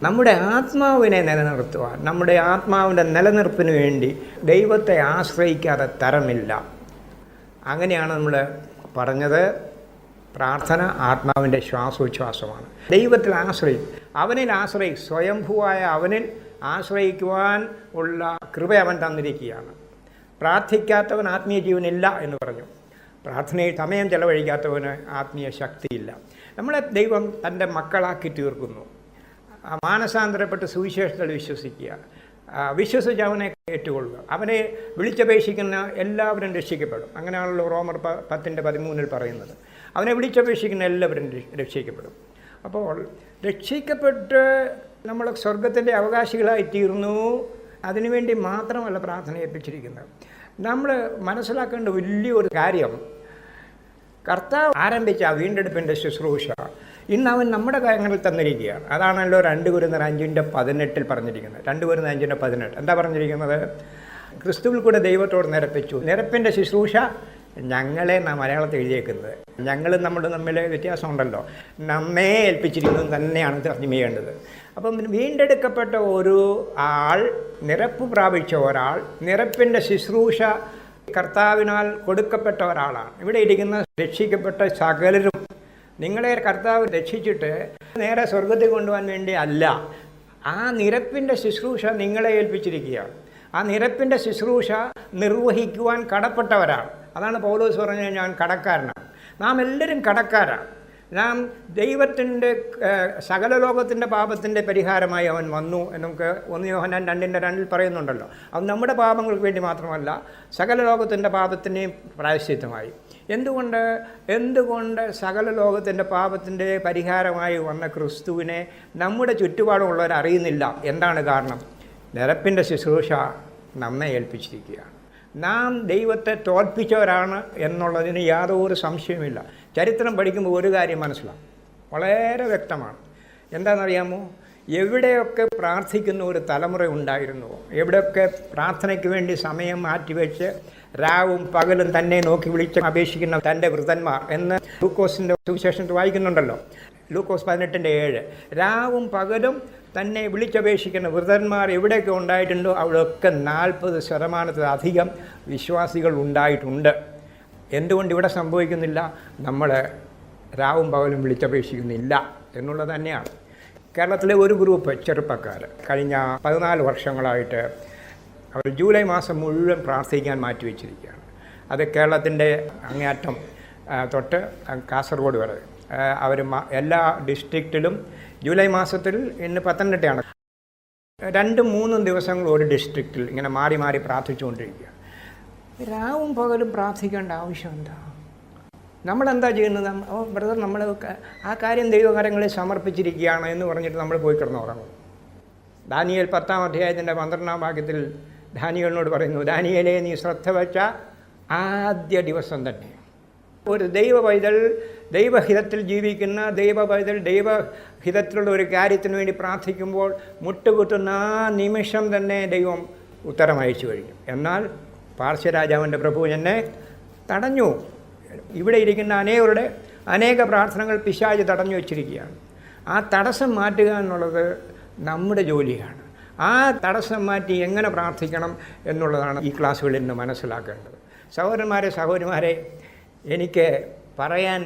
നമ്മുടെ ആത്മാവിനെ നിലനിർത്തുവാൻ, നമ്മുടെ ആത്മാവിൻ്റെ നിലനിർപ്പിന് വേണ്ടി ദൈവത്തെ ആശ്രയിക്കാതെ തരമില്ല. അങ്ങനെയാണ് നമ്മൾ പറഞ്ഞത്. പ്രാർത്ഥന ആത്മാവിൻ്റെ ശ്വാസോച്ഛ്വാസമാണ്. ദൈവത്തിൽ ആശ്രയിക്കും. അവനിൽ സ്വയംഭൂവായ അവനിൽ ആശ്രയിക്കുവാൻ ഉള്ള കൃപ അവൻ തന്നിരിക്കുകയാണ്. പ്രാർത്ഥിക്കാത്തവൻ ആത്മീയ ജീവനില്ല എന്ന് പറഞ്ഞു. പ്രാർത്ഥനയിൽ സമയം ചെലവഴിക്കാത്തവന് ആത്മീയ ശക്തിയില്ല. നമ്മളെ ദൈവം തൻ്റെ മക്കളാക്കി തീർക്കുന്നു. മാനസാന്തരപ്പെട്ട് സുവിശേഷത്തിൽ വിശ്വസിക്കുക, വിശ്വസിച്ച് അവനെ ഏറ്റുകൊള്ളുക. അവനെ വിളിച്ചപേക്ഷിക്കുന്ന എല്ലാവരും രക്ഷിക്കപ്പെടും. അങ്ങനെയാണല്ലോ റോമർ 10:13 പറയുന്നത്. അവനെ വിളിച്ചപേക്ഷിക്കുന്ന എല്ലാവരും രക്ഷിക്കപ്പെടും. അപ്പോൾ രക്ഷിക്കപ്പെട്ട് നമ്മൾ സ്വർഗത്തിൻ്റെ അവകാശികളായി തീർന്നു. അതിനുവേണ്ടി മാത്രമല്ല പ്രാർത്ഥന ഏൽപ്പിച്ചിരിക്കുന്നത്. നമ്മൾ മനസ്സിലാക്കേണ്ട വലിയൊരു കാര്യം, കർത്താവ് ആരംഭിച്ച വീണ്ടെടുപ്പിൻ്റെ ശുശ്രൂഷ ഇന്ന് അവൻ നമ്മുടെ കാര്യങ്ങളിൽ തന്നിരിക്കുകയാണ്. അതാണല്ലോ 2 കൊരിന്ത്യർ 5:18 പറഞ്ഞിരിക്കുന്നത്. 2 കൊരിന്ത്യർ 5:18 എന്താ പറഞ്ഞിരിക്കുന്നത്? ക്രിസ്തുവിൽ കൂടെ ദൈവത്തോട് നിരപ്പിച്ചു. നിരപ്പിൻ്റെ ശുശ്രൂഷ ഞങ്ങളെ മലയാളത്തിൽ എഴുതിയേക്കുന്നത്. ഞങ്ങളും നമ്മളും തമ്മിൽ വ്യത്യാസമുണ്ടല്ലോ. നമ്മെ ഏൽപ്പിച്ചിരിക്കുന്നത് തന്നെയാണ് തർജ്ജമ ചെയ്യേണ്ടത്. അപ്പം വീണ്ടെടുക്കപ്പെട്ട ഒരു ആൾ, നിരപ്പ് പ്രാപിച്ച ഒരാൾ, നിരപ്പിൻ്റെ ശുശ്രൂഷ കർത്താവിനാൽ കൊടുക്കപ്പെട്ട ഒരാളാണ്. ഇവിടെ ഇരിക്കുന്ന രക്ഷിക്കപ്പെട്ട സകലരും നിങ്ങളെ കർത്താവ് രക്ഷിച്ചിട്ട് നേരെ സ്വർഗത്തിൽ കൊണ്ടുപോകാൻ വേണ്ടി അല്ല, ആ നിരപ്പിൻ്റെ ശുശ്രൂഷ നിങ്ങളെ ഏൽപ്പിച്ചിരിക്കുകയാണ്. ആ നിരപ്പിൻ്റെ ശുശ്രൂഷ നിർവഹിക്കുവാൻ കടപ്പെട്ടവരാണ്. അതാണ് പൗലോസ് പറഞ്ഞത്, ഞാൻ കടക്കാരനാണ്. നാം എല്ലാവരും കടക്കാരാണ്. നാം ദൈവത്തിൻ്റെ സകല ലോകത്തിൻ്റെ പാപത്തിൻ്റെ പരിഹാരമായി അവൻ വന്നു എന്നൊക്കെ 1 യോഹന്നാൻ 2:2 പറയുന്നുണ്ടല്ലോ. അത് നമ്മുടെ പാപങ്ങൾക്ക് വേണ്ടി മാത്രമല്ല, സകല ലോകത്തിൻ്റെ പാപത്തിൻ്റെയും പ്രായശ്ചിത്തമായി. എന്തുകൊണ്ട് സകല ലോകത്തിൻ്റെ പാപത്തിൻ്റെ പരിഹാരമായി വന്ന ക്രിസ്തുവിനെ നമ്മുടെ ചുറ്റുപാടുമുള്ളവർ അറിയുന്നില്ല? എന്താണ് കാരണം? നിരപ്പിൻ്റെ ശുശ്രൂഷ നമ്മെ ഏൽപ്പിച്ചിരിക്കുകയാണ്. നാം ദൈവത്തെ തോൽപ്പിച്ചവരാണ് എന്നുള്ളതിന് യാതൊരു സംശയമില്ല. ചരിത്രം പഠിക്കുമ്പോൾ ഒരു കാര്യം മനസ്സിലാവും, വളരെ വ്യക്തമാണ്. എന്താണെന്നറിയാമോ? എവിടെയൊക്കെ പ്രാർത്ഥിക്കുന്ന ഒരു തലമുറ ഉണ്ടായിരുന്നുവോ, എവിടെയൊക്കെ പ്രാർത്ഥനയ്ക്ക് വേണ്ടി സമയം മാറ്റിവെച്ച് രാവും പകലും തന്നെ നോക്കി വിളിച്ച് അപേക്ഷിക്കുന്ന തൻ്റെ വൃതന്മാർ എന്ന് ലൂക്കോസിൻ്റെ സുവിശേഷത്തിൽ വായിക്കുന്നുണ്ടല്ലോ. ലൂക്കോസ് 18:7 രാവും പകലും തന്നെ വിളിച്ചപേക്ഷിക്കുന്ന വൃതന്മാർ എവിടെയൊക്കെ ഉണ്ടായിട്ടുണ്ടോ അവിടെയൊക്കെ 40% വിശ്വാസികൾ ഉണ്ടായിട്ടുണ്ട്. എന്തുകൊണ്ട് ഇവിടെ സംഭവിക്കുന്നില്ല? നമ്മൾ രാവും പകലും വിളിച്ചപേക്ഷിക്കുന്നില്ല എന്നുള്ളത് തന്നെയാണ്. കേരളത്തിലെ ഒരു ഗ്രൂപ്പ് ചെറുപ്പക്കാർ കഴിഞ്ഞ 14 വർഷങ്ങളായിട്ട് അവർ ജൂലൈ മാസം മുഴുവൻ പ്രാർത്ഥിക്കാൻ മാറ്റിവെച്ചിരിക്കുകയാണ്. അത് കേരളത്തിൻ്റെ അങ്ങേയറ്റം തൊട്ട് കാസർഗോഡ് വരെ അവർ എല്ലാ ഡിസ്ട്രിക്റ്റിലും ജൂലൈ മാസത്തിൽ ഇന്ന് പത്തനംതിട്ടയാണ് 2-3 ദിവസങ്ങൾ ഒരു ഡിസ്ട്രിക്റ്റിൽ ഇങ്ങനെ മാറി മാറി പ്രാർത്ഥിച്ചുകൊണ്ടിരിക്കുക. രാവും പകലും പ്രാർത്ഥിക്കേണ്ട ആവശ്യം എന്താ? നമ്മളെന്താ ചെയ്യുന്നത്? ബ്രദർ, നമ്മൾ ആ കാര്യം ദൈവകരങ്ങളിൽ സമർപ്പിച്ചിരിക്കുകയാണ് എന്ന് പറഞ്ഞിട്ട് നമ്മൾ പോയി കിടന്നുറങ്ങും. ദാനിയേൽ 10-ാം അധ്യായത്തിൻ്റെ 12-ാം വാക്യത്തിൽ ദാനിയേലിനോട് പറയുന്നു, ദാനിയേലേ, നീ ശ്രദ്ധ വച്ച ആദ്യ ദിവസം തന്നെ ഒരു ദൈവപൈതൽ, ദൈവഹിതത്തിൽ ജീവിക്കുന്ന ദൈവപൈതൽ ദൈവഹിതത്തിലുള്ള ഒരു കാര്യത്തിന് വേണ്ടി പ്രാർത്ഥിക്കുമ്പോൾ മുട്ടുകുത്തുന്ന ആ നിമിഷം തന്നെ ദൈവം ഉത്തരമയച്ചു കഴിഞ്ഞു. എന്നാൽ പാർശ്വരാജാവിൻ്റെ പ്രഭു എന്നെ തടഞ്ഞു. ഇവിടെ ഇരിക്കുന്ന അനേക പ്രാർത്ഥനകൾ പിശാച് തടഞ്ഞു വച്ചിരിക്കുകയാണ്. ആ തടസ്സം മാറ്റുക എന്നുള്ളത് നമ്മുടെ ജോലിയാണ്. ആ തടസ്സം മാറ്റി എങ്ങനെ പ്രാർത്ഥിക്കണം എന്നുള്ളതാണ് ഈ ക്ലാസ്സുകളിൽ നിന്ന് മനസ്സിലാക്കേണ്ടത്. സഹോദരന്മാരെ, എനിക്ക് പറയാൻ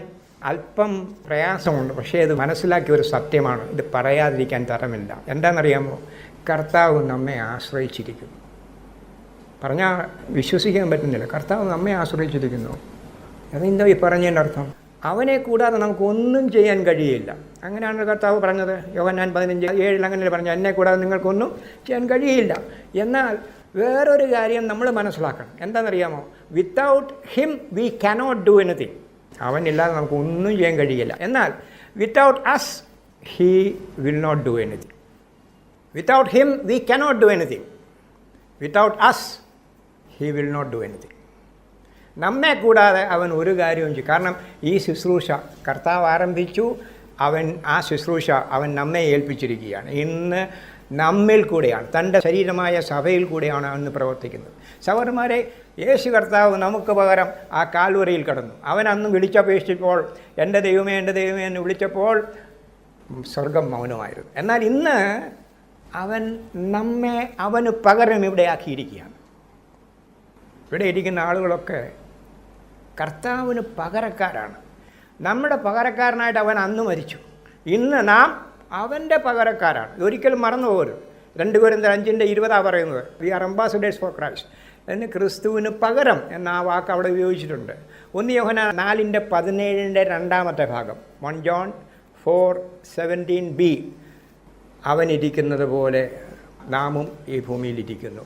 അല്പം പ്രയാസമുണ്ട്, പക്ഷേ ഇത് മനസ്സിലാക്കിയ ഒരു സത്യമാണ്. ഇത് പറയാതിരിക്കാൻ തരമില്ല. എന്താണെന്നറിയാമോ? കർത്താവ് നമ്മെ ആശ്രയിച്ചിരിക്കുന്നു. പറഞ്ഞാൽ വിശ്വസിക്കാൻ പറ്റുന്നില്ല. കർത്താവ് നമ്മെ ആശ്രയിച്ചിരിക്കുന്നു. അതെന്താ ഈ പറഞ്ഞതിൻ്റെ അർത്ഥം? അവനെ കൂടാതെ നമുക്കൊന്നും ചെയ്യാൻ കഴിയില്ല. അങ്ങനെയാണ് കർത്താവ് പറഞ്ഞത്. യോഹന്നാൻ 15:7 അങ്ങനെ പറഞ്ഞു, എന്നെ കൂടാതെ നിങ്ങൾക്കൊന്നും ചെയ്യാൻ കഴിയില്ല. എന്നാൽ വേറൊരു കാര്യം നമ്മൾ മനസ്സിലാക്കണം. എന്താണെന്നറിയാമോ? Without him we cannot do anything. അവനില്ലാതെ നമുക്ക് ഒന്നും ചെയ്യാൻ കഴിയില്ല. എന്നാൽ without us he will not do anything. Without him we cannot do anything. Without us he will not do anything. നമ്മെ കൂടാതെ അവൻ ഒരു കാര്യവും ചെയ്യും. കാരണം ഈ ശുശ്രൂഷ കർത്താവ് ആരംഭിച്ചു. ആ ശുശ്രൂഷ അവൻ നമ്മെ ഏൽപ്പിച്ചിരിക്കുകയാണ്. ഇന്ന് നമ്മിൽ കൂടെയാണ്, തൻ്റെ ശരീരമായ സഭയിൽ കൂടെയാണ് അന്ന് പ്രവർത്തിക്കുന്നത്. സഹോദരന്മാരെ, യേശു കർത്താവ് നമുക്ക് പകരം ആ കാൽവരിയിൽ കടന്നു. അവൻ അന്ന് വിളിച്ചപേക്ഷിച്ചപ്പോൾ, എൻ്റെ ദൈവമേ എന്ന് വിളിച്ചപ്പോൾ സ്വർഗം മൗനമായിരുന്നു. എന്നാൽ ഇന്ന് അവൻ നമ്മെ അവന് പകരം ഇവിടെ ആക്കിയിരിക്കുകയാണ്. ഇവിടെ ഇരിക്കുന്ന ആളുകളൊക്കെ കർത്താവിന് പകരക്കാരാണ്. നമ്മുടെ പകരക്കാരനായിട്ട് അവൻ അന്ന് മരിച്ചു. ഇന്ന് നാം അവൻ്റെ പകരക്കാരാണ്. ഒരിക്കലും മറന്നു പോകരുത്. 2 കൊരിന്ത്യർ 5:20 പറയുന്നത്, we are ambassadors for Christ. എന്ന് ക്രിസ്തുവിന് പകരം എന്ന ആ വാക്ക് അവിടെ ഉപയോഗിച്ചിട്ടുണ്ട്. 1 യോഹന്നാൻ 4:17 രണ്ടാമത്തെ ഭാഗം, 1 John 4:17b, അവനിരിക്കുന്നത് പോലെ നാമും ഈ ഭൂമിയിലിരിക്കുന്നു.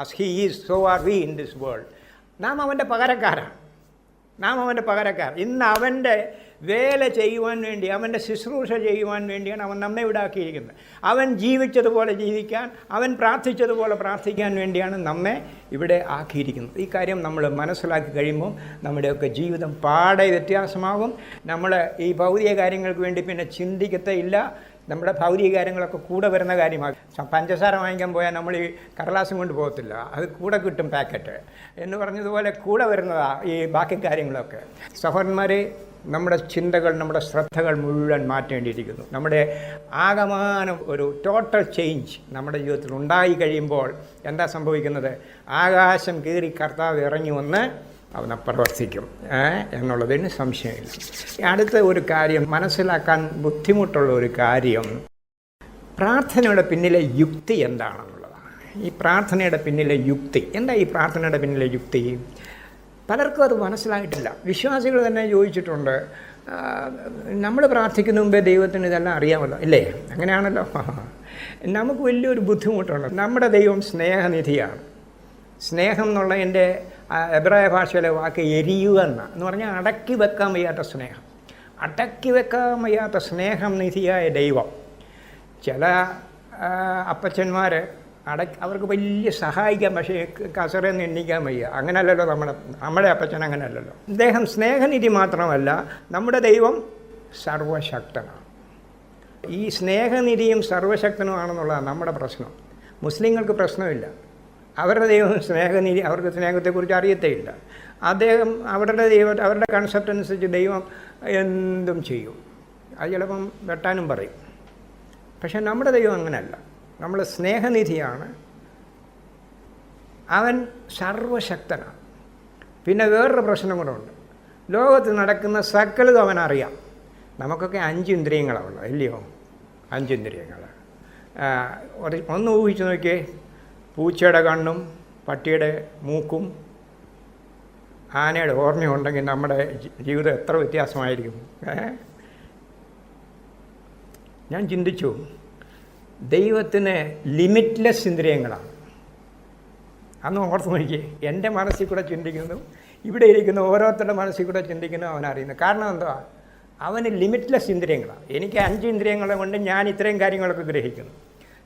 As he is so are we in this world. നാം അവൻ്റെ പകരക്കാരാണ്. ഇന്ന് അവൻ്റെ വേല ചെയ്യുവാൻ വേണ്ടി, അവൻ്റെ ശുശ്രൂഷ ചെയ്യുവാൻ വേണ്ടിയാണ് അവൻ നമ്മെ ഇവിടെ ആക്കിയിരിക്കുന്നത്. അവൻ ജീവിച്ചതുപോലെ ജീവിക്കാൻ, അവൻ പ്രാർത്ഥിച്ചതുപോലെ പ്രാർത്ഥിക്കാൻ വേണ്ടിയാണ് നമ്മെ ഇവിടെ ആക്കിയിരിക്കുന്നത്. ഈ കാര്യം നമ്മൾ മനസ്സിലാക്കി കഴിയുമ്പോൾ നമ്മുടെയൊക്കെ ജീവിതം പാടെ വ്യത്യാസമാകും. നമ്മൾ ഈ ഭൗതിക കാര്യങ്ങൾക്ക് വേണ്ടി പിന്നെ ചിന്തിക്കത്തേയില്ല. നമ്മുടെ ഭൗതിക കാര്യങ്ങളൊക്കെ കൂടെ വരുന്ന കാര്യമാണ്. പഞ്ചസാര വാങ്ങിക്കാൻ പോയാൽ നമ്മൾ ഈ കടലാസും കൊണ്ട് പോകത്തില്ല, അത് കൂടെ കിട്ടും പാക്കറ്റ് എന്ന് പറഞ്ഞതുപോലെ കൂടെ വരുന്നതാണ് ഈ ബാക്കി കാര്യങ്ങളൊക്കെ. സഹോദരന്മാരെ, നമ്മുടെ ചിന്തകൾ, നമ്മുടെ ശ്രദ്ധകൾ മുഴുവൻ മാറ്റേണ്ടിയിരിക്കുന്നു. നമ്മുടെ ആകമാനം ഒരു ടോട്ടൽ ചേഞ്ച് നമ്മുടെ ജീവിതത്തിൽ ഉണ്ടായി കഴിയുമ്പോൾ എന്താ സംഭവിക്കുന്നത്? ആകാശം കീറി കർത്താവ് ഇറങ്ങി വന്ന് അവനെ പ്രവർത്തിക്കും എന്നുള്ളതിന് സംശയമില്ല. അടുത്ത ഒരു കാര്യം, മനസ്സിലാക്കാൻ ബുദ്ധിമുട്ടുള്ള ഒരു കാര്യം, പ്രാർത്ഥനയുടെ പിന്നിലെ യുക്തി എന്താണെന്നുള്ളതാണ്. ഈ പ്രാർത്ഥനയുടെ പിന്നിലെ യുക്തി എന്താ? ഈ പ്രാർത്ഥനയുടെ പിന്നിലെ യുക്തി പലർക്കും അത് മനസ്സിലായിട്ടില്ല. വിശ്വാസികൾ തന്നെ ചോദിച്ചിട്ടുണ്ട്, നമ്മൾ പ്രാർത്ഥിക്കുന്ന മുമ്പേ ദൈവത്തിന് ഇതെല്ലാം അറിയാമല്ലോ, ഇല്ലേ? അങ്ങനെയാണല്ലോ. നമുക്ക് വലിയൊരു ബുദ്ധിമുട്ടുണ്ട്. നമ്മുടെ ദൈവം സ്നേഹനിധിയാണ്. സ്നേഹം എന്നുള്ള എൻ്റെ എബ്രായ ഭാഷയിലെ വാക്ക് എരിയുക എന്ന് പറഞ്ഞാൽ അടക്കി വെക്കാൻ വയ്യാത്ത സ്നേഹം. അടക്കി വെക്കാൻ വയ്യാത്ത സ്നേഹം നിധിയായ ദൈവം. ചില അപ്പച്ചന്മാർ അവർക്ക് വലിയ സഹായിക്കാൻ, പക്ഷേ കസറിൽ നിന്ന് എണ്ണിക്കാൻ വയ്യ. അങ്ങനെയല്ലല്ലോ നമ്മുടെ അപ്പച്ചൻ, അങ്ങനെയല്ലല്ലോ. അദ്ദേഹം സ്നേഹനിധി മാത്രമല്ല, നമ്മുടെ ദൈവം സർവശക്തനാണ്. ഈ സ്നേഹനിധിയും സർവശക്തനുമാണെന്നുള്ളതാണ് നമ്മുടെ പ്രശ്നം. മുസ്ലിങ്ങൾക്ക് പ്രശ്നമില്ല. അവരുടെ ദൈവം സ്നേഹനിധി, അവർക്ക് സ്നേഹത്തെക്കുറിച്ച് അറിയത്തേയില്ല. അദ്ദേഹം അവരുടെ കൺസെപ്റ്റ് അനുസരിച്ച് ദൈവം എന്തും ചെയ്യും. അത് ചിലപ്പം വെട്ടാനും പറയും. പക്ഷേ നമ്മുടെ ദൈവം അങ്ങനെയല്ല. നമ്മൾ സ്നേഹനിധിയാണ്, അവൻ സർവശക്തനാണ്. പിന്നെ വേറൊരു പ്രശ്നം കൂടെ ഉണ്ട്. ലോകത്ത് നടക്കുന്ന സകലതും അവനറിയാം. നമുക്കൊക്കെ 5 ഇന്ദ്രിയങ്ങളാണ് ഉള്ളത്, ഇല്ലയോ? 5 ഇന്ദ്രിയങ്ങൾ. ഒന്ന് ഊഹിച്ച് നോക്കിയേ, പൂച്ചയുടെ കണ്ണും പട്ടിയുടെ മൂക്കും ആനയുടെ ഓർമ്മയുണ്ടെങ്കിൽ നമ്മുടെ ജീവിതം എത്ര വ്യത്യാസമായിരിക്കും. ഞാൻ ചിന്തിച്ചു, ദൈവത്തിന് ലിമിറ്റ്ലെസ് ഇന്ദ്രിയങ്ങളാണ്. അന്ന് ഓർത്ത് നോക്കി, എൻ്റെ മനസ്സിൽ കൂടെ ചിന്തിക്കുന്നു, ഇവിടെ ഇരിക്കുന്ന ഓരോരുത്തരുടെ മനസ്സിൽ കൂടെ ചിന്തിക്കുന്നു, അവനറിയുന്നു. കാരണം എന്താ? അവന് ലിമിറ്റ്ലെസ് ഇന്ദ്രിയങ്ങളാണ്. എനിക്ക് 5 ഇന്ദ്രിയങ്ങളെ കൊണ്ട് ഞാൻ ഇത്രയും കാര്യങ്ങളൊക്കെ ഗ്രഹിക്കുന്നു.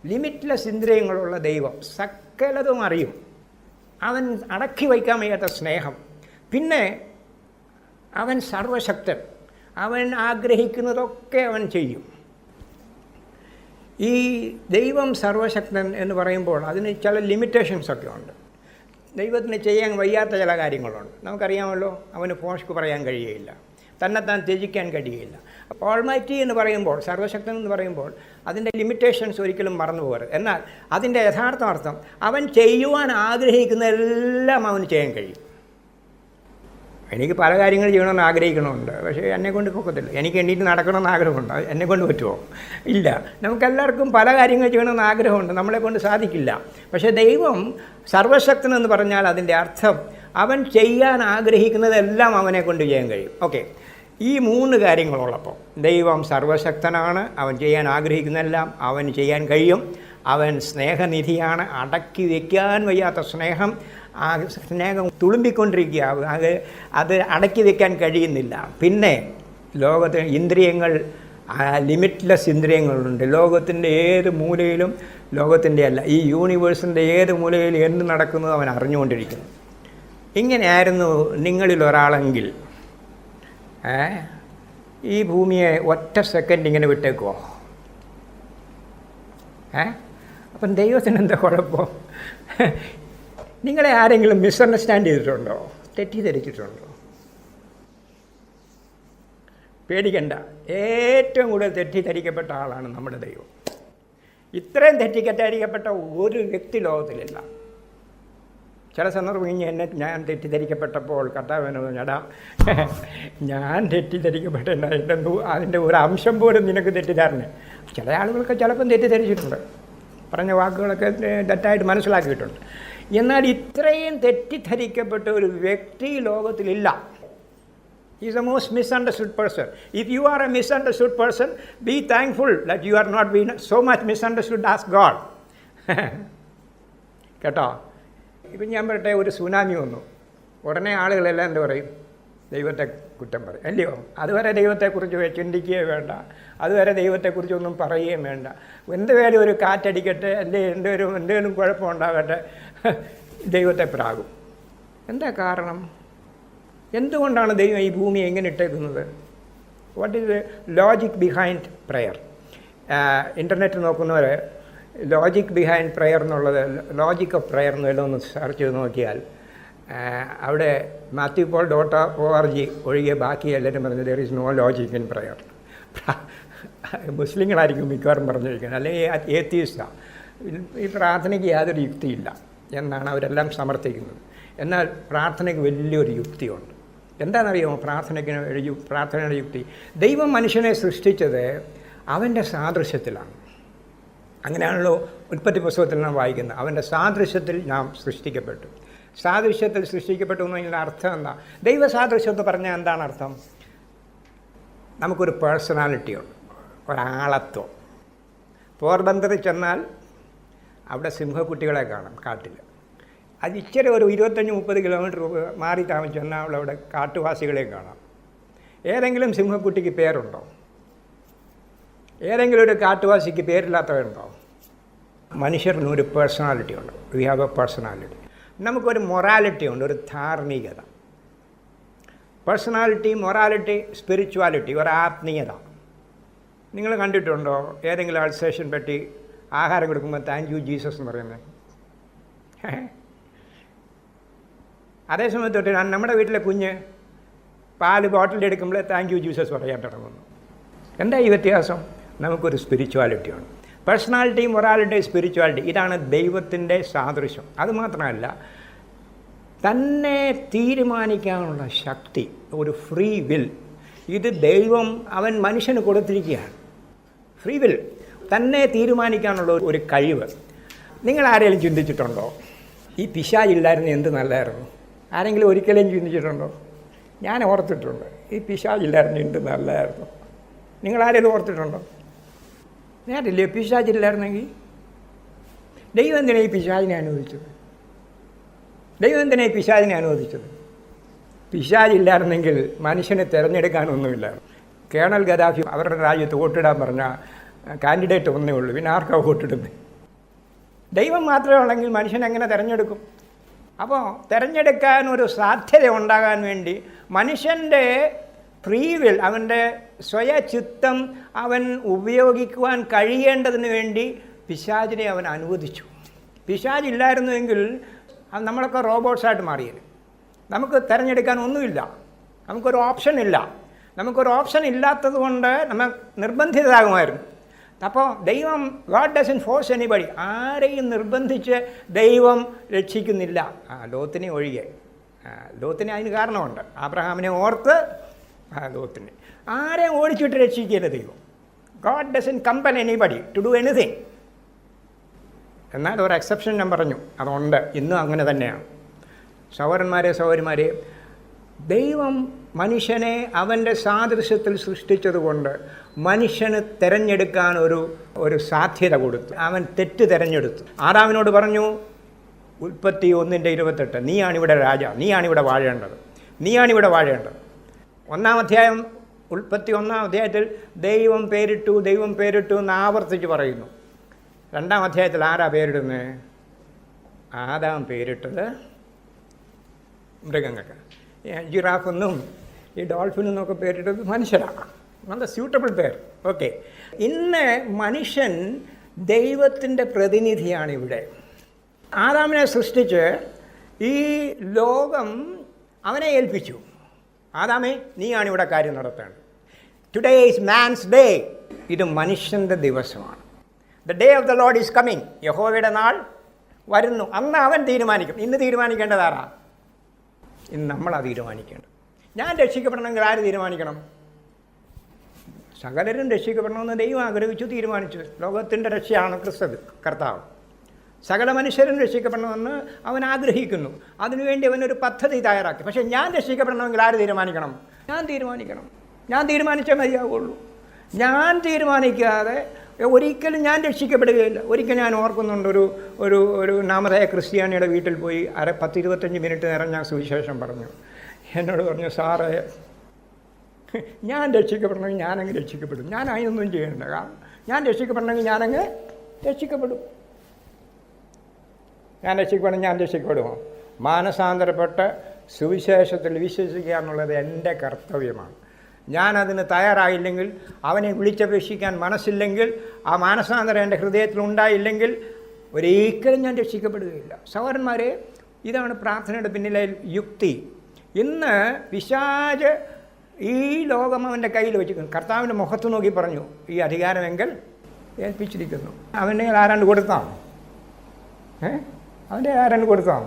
ലിമിറ്റ്ലെസ് ഇന്ദ്രിയങ്ങളുള്ള ദൈവം സകലതും അറിയും. അവൻ അടക്കി വയ്ക്കാൻ വയ്യാത്ത സ്നേഹം. പിന്നെ അവൻ സർവശക്തൻ. അവൻ ആഗ്രഹിക്കുന്നതൊക്കെ അവൻ ചെയ്യും. ഈ ദൈവം സർവശക്തൻ എന്ന് പറയുമ്പോൾ അതിന് ചില ലിമിറ്റേഷൻസൊക്കെ ഉണ്ട്. ദൈവത്തിന് ചെയ്യാൻ വയ്യാത്ത ചില കാര്യങ്ങളുണ്ട്. നമുക്കറിയാമല്ലോ, അവന് പോഷ്ക്ക് പറയാൻ കഴിയുകയില്ല, തന്നെത്താൻ ത്യജിക്കാൻ കഴിയുകയില്ല. അപ്പോൾ ഓൾമൈറ്റി എന്ന് പറയുമ്പോൾ, സർവശക്തൻ എന്ന് പറയുമ്പോൾ അതിൻ്റെ ലിമിറ്റേഷൻസ് ഒരിക്കലും മറന്നു പോകരുത്. എന്നാൽ അതിൻ്റെ യഥാർത്ഥ അർത്ഥം, അവൻ ചെയ്യുവാൻ ആഗ്രഹിക്കുന്നതെല്ലാം അവന് ചെയ്യാൻ കഴിയും. എനിക്ക് പല കാര്യങ്ങൾ ചെയ്യണമെന്ന് ആഗ്രഹിക്കണമുണ്ട്, പക്ഷേ എന്നെക്കൊണ്ട് പൊക്കത്തില്ല. എനിക്ക് എണ്ണീറ്റ് നടക്കണമെന്ന് ആഗ്രഹമുണ്ട്, എന്നെക്കൊണ്ട് പറ്റുമോ? ഇല്ല. നമുക്കെല്ലാവർക്കും പല കാര്യങ്ങൾ ചെയ്യണമെന്ന് ആഗ്രഹമുണ്ട്, നമ്മളെക്കൊണ്ട് സാധിക്കില്ല. പക്ഷേ ദൈവം സർവശക്തൻ എന്ന് പറഞ്ഞാൽ അതിൻ്റെ അർത്ഥം അവൻ ചെയ്യാൻ ആഗ്രഹിക്കുന്നതെല്ലാം അവനെ കൊണ്ട് ചെയ്യാൻ കഴിയും. ഓക്കെ, ഈ 3 കാര്യങ്ങളുള്ളപ്പോൾ ദൈവം സർവശക്തനാണ്, അവൻ ചെയ്യാൻ ആഗ്രഹിക്കുന്നതെല്ലാം അവന് ചെയ്യാൻ കഴിയും, അവൻ സ്നേഹനിധിയാണ്, അടക്കി വയ്ക്കാൻ വയ്യാത്ത സ്നേഹം, ആ സ്നേഹം തുളുമ്പിക്കൊണ്ടിരിക്കുക, അത് അടക്കി വയ്ക്കാൻ കഴിയുന്നില്ല. പിന്നെ ലോകത്തിന് ഇന്ദ്രിയങ്ങൾ, ലിമിറ്റ്ലെസ് ഇന്ദ്രിയങ്ങളുണ്ട്. ലോകത്തിൻ്റെ ഏത് മൂലയിലും, ലോകത്തിൻ്റെ അല്ല, ഈ യൂണിവേഴ്സിൻ്റെ ഏത് മൂലയിലും എന്ത് നടക്കുന്നത് അവൻ അറിഞ്ഞുകൊണ്ടിരിക്കുന്നു. ഇങ്ങനെയായിരുന്നു നിങ്ങളിൽ ഒരാളെങ്കിൽ ഈ ഭൂമിയെ ഒറ്റ സെക്കൻഡ് ഇങ്ങനെ വിട്ടേക്കുമോ? അപ്പം ദൈവത്തിന് എന്താ കുഴപ്പം? നിങ്ങളെ ആരെങ്കിലും മിസ്അണ്ടർസ്റ്റാൻഡ് ചെയ്തിട്ടുണ്ടോ? തെറ്റിദ്ധരിച്ചിട്ടുണ്ടോ? പേടിക്കണ്ട, ഏറ്റവും കൂടുതൽ തെറ്റിദ്ധരിക്കപ്പെട്ട ആളാണ് നമ്മുടെ ദൈവം. ഇത്രയും തെറ്റിദ്ധരിക്കപ്പെട്ട ഒരു വ്യക്തി ലോകത്തിലില്ല. ചില സന്ദർഭം ഞാൻ തെറ്റിദ്ധരിക്കപ്പെട്ടപ്പോൾ കർത്താവിനോട് ഞടാ, ഞാൻ തെറ്റിദ്ധരിക്കപ്പെട്ട അതിൻ്റെ ഒരു അംശം പോലും നിനക്ക് തെറ്റിദ്ധാരണ, ചില ആളുകൾക്ക് ചിലപ്പം തെറ്റിദ്ധരിച്ചിട്ടുണ്ട്, പറഞ്ഞ വാക്കുകളൊക്കെ തെറ്റായിട്ട് മനസ്സിലാക്കിയിട്ടുണ്ട്. എന്നാൽ ഇത്രയും തെറ്റിദ്ധരിക്കപ്പെട്ട ഒരു വ്യക്തി ലോകത്തിലില്ല. He is the most misunderstood person. If you are a misunderstood person, be thankful that you are not being so much misunderstood as God. കേട്ടോ? ഇപ്പം ഞാൻ പറയട്ടെ, ഒരു സുനാമി വന്നു, ഉടനെ ആളുകളെല്ലാം എന്ത് പറയും? ദൈവത്തെ കുറ്റം പറയും, അല്ലയോ? അതുവരെ ദൈവത്തെക്കുറിച്ച് ചിന്തിക്കുകയേ വേണ്ട, അതുവരെ ദൈവത്തെക്കുറിച്ചൊന്നും പറയുകയും വേണ്ട. എന്തുവേലും ഒരു കാറ്റടിക്കട്ടെ, അല്ലെങ്കിൽ എന്തെങ്കിലും കുഴപ്പമുണ്ടാകട്ടെ, ദൈവത്തെ പ്രാകും. എന്താ കാരണം? എന്തുകൊണ്ടാണ് ദൈവം ഈ ഭൂമിയെ എങ്ങനെ ഇട്ടേക്കുന്നത്? What is the logic behind prayer? Internet നോക്കുന്നവർ ലോജിക് ബിഹൈൻഡ് പ്രെയർ എന്നുള്ളത്, ലോജിക് ഓഫ് പ്രെയർ എന്നെല്ലാം ഒന്ന് സെർച്ച് ചെയ്ത് നോക്കിയാൽ അവിടെ matthew.org ഒഴികെ ബാക്കി എല്ലാവരും പറഞ്ഞു there is no logic in prayer. മുസ്ലിങ്ങളായിരിക്കും മിക്കവാറും പറഞ്ഞിരിക്കുന്നത്, അല്ലെങ്കിൽ ഏത്തീസ്റ്റാണ്. ഈ പ്രാർത്ഥനയ്ക്ക് യാതൊരു യുക്തിയില്ല എന്നാണ് അവരെല്ലാം സമർത്ഥിക്കുന്നത്. എന്നാൽ പ്രാർത്ഥനയ്ക്ക് വലിയൊരു യുക്തിയുണ്ട്. എന്താണെന്നറിയാമോ പ്രാർത്ഥനയുടെ യുക്തി? ദൈവം മനുഷ്യനെ സൃഷ്ടിച്ചത് അവൻ്റെ സാദൃശ്യത്തിലാണ്. അങ്ങനെയാണല്ലോ ഉൽപ്പത്തി പുസ്തകത്തിൽ നാം വായിക്കുന്നത്, അവൻ്റെ സാദൃശ്യത്തിൽ നാം സൃഷ്ടിക്കപ്പെട്ടു. സാദൃശ്യത്തിൽ സൃഷ്ടിക്കപ്പെട്ടു എന്നതിൻ്റെ അർത്ഥം എന്താ? ദൈവ സാദൃശ്യത്തെ പറഞ്ഞാൽ എന്താണ് അർത്ഥം? നമുക്കൊരു പേഴ്സണാലിറ്റി ഉണ്ട്, ഒരാളത്വം. പോർബന്തറിൽ ചെന്നാൽ അവിടെ സിംഹക്കുട്ടികളെ കാണാം കാട്ടിൽ. അത് ഇച്ചിരി ഒരു 25-30 കിലോമീറ്റർ മാറി താമസിച്ചെന്നാൽ അവിടെ കാട്ടുവാസികളെ കാണാം. ഏതെങ്കിലും സിംഹക്കുട്ടിക്ക് പേരുണ്ടോ? ഏതെങ്കിലും ഒരു കാട്ടുവാസിക്ക് പേരില്ലാത്തവരുണ്ടോ? മനുഷ്യർക്കൊരു പേഴ്സണാലിറ്റി ഉണ്ട്. We have A personality. നമുക്കൊരു മൊറാലിറ്റി ഉണ്ട്, ഒരു ധാർമ്മികത. പേഴ്സണാലിറ്റി, മൊറാലിറ്റി, സ്പിരിച്വാലിറ്റി, ഒരു ആത്മീയത. നിങ്ങൾ കണ്ടിട്ടുണ്ടോ ഏതെങ്കിലും അൾസേഷൻ പറ്റി ആഹാരം കൊടുക്കുമ്പോൾ താങ്ക് യു ജീസസ് എന്ന് പറയുന്നത്? അതേസമയത്ത് തൊട്ട് നമ്മുടെ വീട്ടിലെ കുഞ്ഞ് പാല് ബോട്ടിലെടുക്കുമ്പോൾ താങ്ക് യു ജീസസ് പറയാൻ തുടങ്ങുന്നു. എന്താ ഈ വ്യത്യാസം? നമുക്കൊരു സ്പിരിച്വാലിറ്റി ഉണ്ട്. പേഴ്സണാലിറ്റി, മൊറാലിറ്റി, സ്പിരിച്വാലിറ്റി, ഇതാണ് ദൈവത്തിൻ്റെ സാദൃശ്യം. അതുമാത്രമല്ല, തന്നെ തീരുമാനിക്കാനുള്ള ശക്തി, ഒരു ഫ്രീ വിൽ, ഇത് ദൈവം അവൻ മനുഷ്യന് കൊടുത്തിരിക്കുകയാണ്. ഫ്രീ വിൽ, തന്നെ തീരുമാനിക്കാനുള്ള ഒരു കഴിവ്. നിങ്ങൾ ആരെങ്കിലും ചിന്തിച്ചിട്ടുണ്ടോ ഈ പിശാചില്ലായിരുന്നു എന്ത് നല്ലതായിരുന്നു? ആരെങ്കിലും ഒരിക്കലും ചിന്തിച്ചിട്ടുണ്ടോ? ഞാൻ ഓർത്തിട്ടുണ്ട്, ഈ പിശാചില്ലായിരുന്നു എന്ത് നല്ലതായിരുന്നു. നിങ്ങളാരെങ്കിലും ഓർത്തിട്ടുണ്ടോ? നേരില്ലേ? പിശാചില്ലായിരുന്നെങ്കിൽ ദൈവം എന്തിനാണ് ഈ പിശാചിനെ അനുവദിച്ചത്? ദൈവം എന്തിനാണ് ഈ പിശാചിനെ അനുവദിച്ചത്? പിശാചില്ലായിരുന്നെങ്കിൽ മനുഷ്യനെ തിരഞ്ഞെടുക്കാനൊന്നുമില്ലായിരുന്നു. കേണൽ ഗദാഫി അവരുടെ രാജ്യത്ത് വോട്ടിടാൻ പറഞ്ഞ കാൻഡിഡേറ്റ് ഒന്നേ ഉള്ളൂ, പിന്നെ ആർക്കാ വോട്ടിടുന്നത്? ദൈവം മാത്രമേ ഉള്ളെങ്കിൽ മനുഷ്യൻ എങ്ങനെ തിരഞ്ഞെടുക്കും? അപ്പോൾ തിരഞ്ഞെടുക്കാൻ ഒരു സാധ്യത ഉണ്ടാകാൻ വേണ്ടി മനുഷ്യൻ്റെ ഫ്രീ വിൽ, അവൻ്റെ സ്വയചിത്തം അവൻ ഉപയോഗിക്കുവാൻ കഴിയേണ്ടതിന് വേണ്ടി പിശാചിനെ അവൻ അനുവദിച്ചു. പിശാചില്ലായിരുന്നുവെങ്കിൽ നമ്മളൊക്കെ റോബോട്ട്സായിട്ട് മാറിയത്. നമുക്ക് തിരഞ്ഞെടുക്കാൻ ഒന്നുമില്ല, നമുക്കൊരു ഓപ്ഷൻ ഇല്ല. നമുക്കൊരു ഓപ്ഷൻ ഇല്ലാത്തത് കൊണ്ട് നമ്മൾ നിർബന്ധിതരാകുമായിരുന്നു. അപ്പോൾ ദൈവം, ഗോഡ് ഡസൻറ്റ് ഫോഴ്സ് എനിബഡി, ആരെയും നിർബന്ധിച്ച് ദൈവം രക്ഷിക്കുന്നില്ല. ലോത്തിനെ ഒഴികെ. ലോത്തിനെ അതിന് കാരണമുണ്ട്. ആബ്രഹാമിനെ ഓർത്ത് ലോത്തിനെ ആരെയും ഓടിച്ചിട്ട് രക്ഷിക്കില്ല ദൈവം. God doesn't compel anybody to do anything. എന്നാൽ ഒരു എക്സെപ്ഷൻ ഞാൻ പറഞ്ഞു, അതുണ്ട്, ഇന്നും അങ്ങനെ തന്നെയാണ്. സഹോദരന്മാരെ, ദൈവം മനുഷ്യനെ അവൻ്റെ സാദൃശ്യത്തിൽ സൃഷ്ടിച്ചതുകൊണ്ട് മനുഷ്യന് തിരഞ്ഞെടുക്കാൻ ഒരു സാധ്യത കൊടുത്തു. അവൻ തെറ്റ് തിരഞ്ഞെടുത്തു. ആദാമിനോട് പറഞ്ഞു, ഉൽപ്പത്തി 1:28, നീയാണിവിടെ രാജ, നീയാണിവിടെ വാഴേണ്ടത്, നീയാണിവിടെ വാഴേണ്ടത്. 1-ാം അധ്യായം, ഉൽപ്പത്തി 1-ാം അധ്യായത്തിൽ ദൈവം പേരിട്ടു എന്ന് ആവർത്തിച്ച് പറയുന്നു. 2-ാം അധ്യായത്തിൽ ആരാ പേരിടുന്നത്? ആദാം പേരിട്ടത് മൃഗങ്ങൾക്ക്. ജിറാഫെന്നും ഈ ഡോൾഫിനെന്നൊക്കെ പേരിട്ടത് മനുഷ്യരാണ്. നല്ല സ്യൂട്ടബിൾ പേർ. ഓക്കെ, ഇന്ന് മനുഷ്യൻ ദൈവത്തിൻ്റെ പ്രതിനിധിയാണ് ഇവിടെ. ആദാമിനെ സൃഷ്ടിച്ച് ഈ ലോകം അവനെ ഏൽപ്പിച്ചു. ആദാമേ, നീയാണിവിടെ കാര്യം നടത്തേണ്ടത്. Today is man's day. ഇത് മനുഷ്യൻ്റെ ദിവസമാണ്. The day of the Lord is coming. യഹോവയുടെ നാൾ വരുന്നു. അന്ന് അവൻ തീരുമാനിക്കും. ഇന്ന് തീരുമാനിക്കേണ്ടതാരാ? ഇന്ന് നമ്മളാണ് തീരുമാനിക്കേണ്ടത്. ഞാൻ രക്ഷിക്കപ്പെടണമെങ്കിൽ ആര് തീരുമാനിക്കണം? സകലരും രക്ഷിക്കപ്പെടണമെന്ന് ദൈവം ആഗ്രഹിച്ചു, തീരുമാനിച്ചു. ലോകത്തിൻ്റെ രക്ഷയാണ് കർത്താവ്. സകല മനുഷ്യരും രക്ഷിക്കപ്പെടണമെന്ന് അവൻ ആഗ്രഹിക്കുന്നു. അതിനുവേണ്ടി അവനൊരു പദ്ധതി തയ്യാറാക്കി. പക്ഷേ ഞാൻ രക്ഷിക്കപ്പെടണമെങ്കിൽ ആര് തീരുമാനിക്കണം? ഞാൻ തീരുമാനിക്കണം. ഞാൻ തീരുമാനിച്ചേ മതിയാവുള്ളൂ. ഞാൻ തീരുമാനിക്കാതെ ഒരിക്കലും ഞാൻ രക്ഷിക്കപ്പെടുകയില്ല. ഒരിക്കൽ ഞാൻ ഓർക്കുന്നുണ്ട്, ഒരു നാമധേയ ക്രിസ്ത്യാനിയുടെ വീട്ടിൽ പോയി 10-25 മിനിറ്റ് നേരം ഞാൻ സുവിശേഷം പറഞ്ഞു. എന്നോട് പറഞ്ഞു, സാറേ, ഞാൻ രക്ഷിക്കപ്പെടണമെങ്കിൽ ഞാനങ്ങ് രക്ഷിക്കപ്പെടും. ഞാൻ അതിനൊന്നും ചെയ്യണ്ട. കാരണം ഞാൻ രക്ഷിക്കപ്പെടണമെങ്കിൽ ഞാനങ്ങ് രക്ഷിക്കപ്പെടും. ഞാൻ രക്ഷിക്കപ്പെടുമോ? മാനസാന്തരപ്പെട്ട് സുവിശേഷത്തിൽ വിശ്വസിക്കുക എന്നുള്ളത് എൻ്റെ കർത്തവ്യമാണ്. ഞാനതിന് തയ്യാറായില്ലെങ്കിൽ, അവനെ വിളിച്ചപേക്ഷിക്കാൻ മനസ്സില്ലെങ്കിൽ, ആ മാനസാന്തരം എൻ്റെ ഹൃദയത്തിൽ ഉണ്ടായില്ലെങ്കിൽ ഒരിക്കലും ഞാൻ രക്ഷിക്കപ്പെടുകയില്ല. സഹോദരന്മാരെ, ഇതാണ് പ്രാർത്ഥനയുടെ പിന്നിലെ യുക്തി. ഇന്ന് പിശാച് ഈ ലോകം അവൻ്റെ കയ്യിൽ വെച്ചിരിക്കുന്നു. കർത്താവിൻ്റെ മുഖത്ത് നോക്കി പറഞ്ഞു, ഈ അധികാരമെങ്കിൽ ഏൽപ്പിച്ചിരിക്കുന്നു. അവൻ്റെ ആരാണ്ട് കൊടുത്താം? അവൻ്റെ ആരാണ്ട് കൊടുത്താം?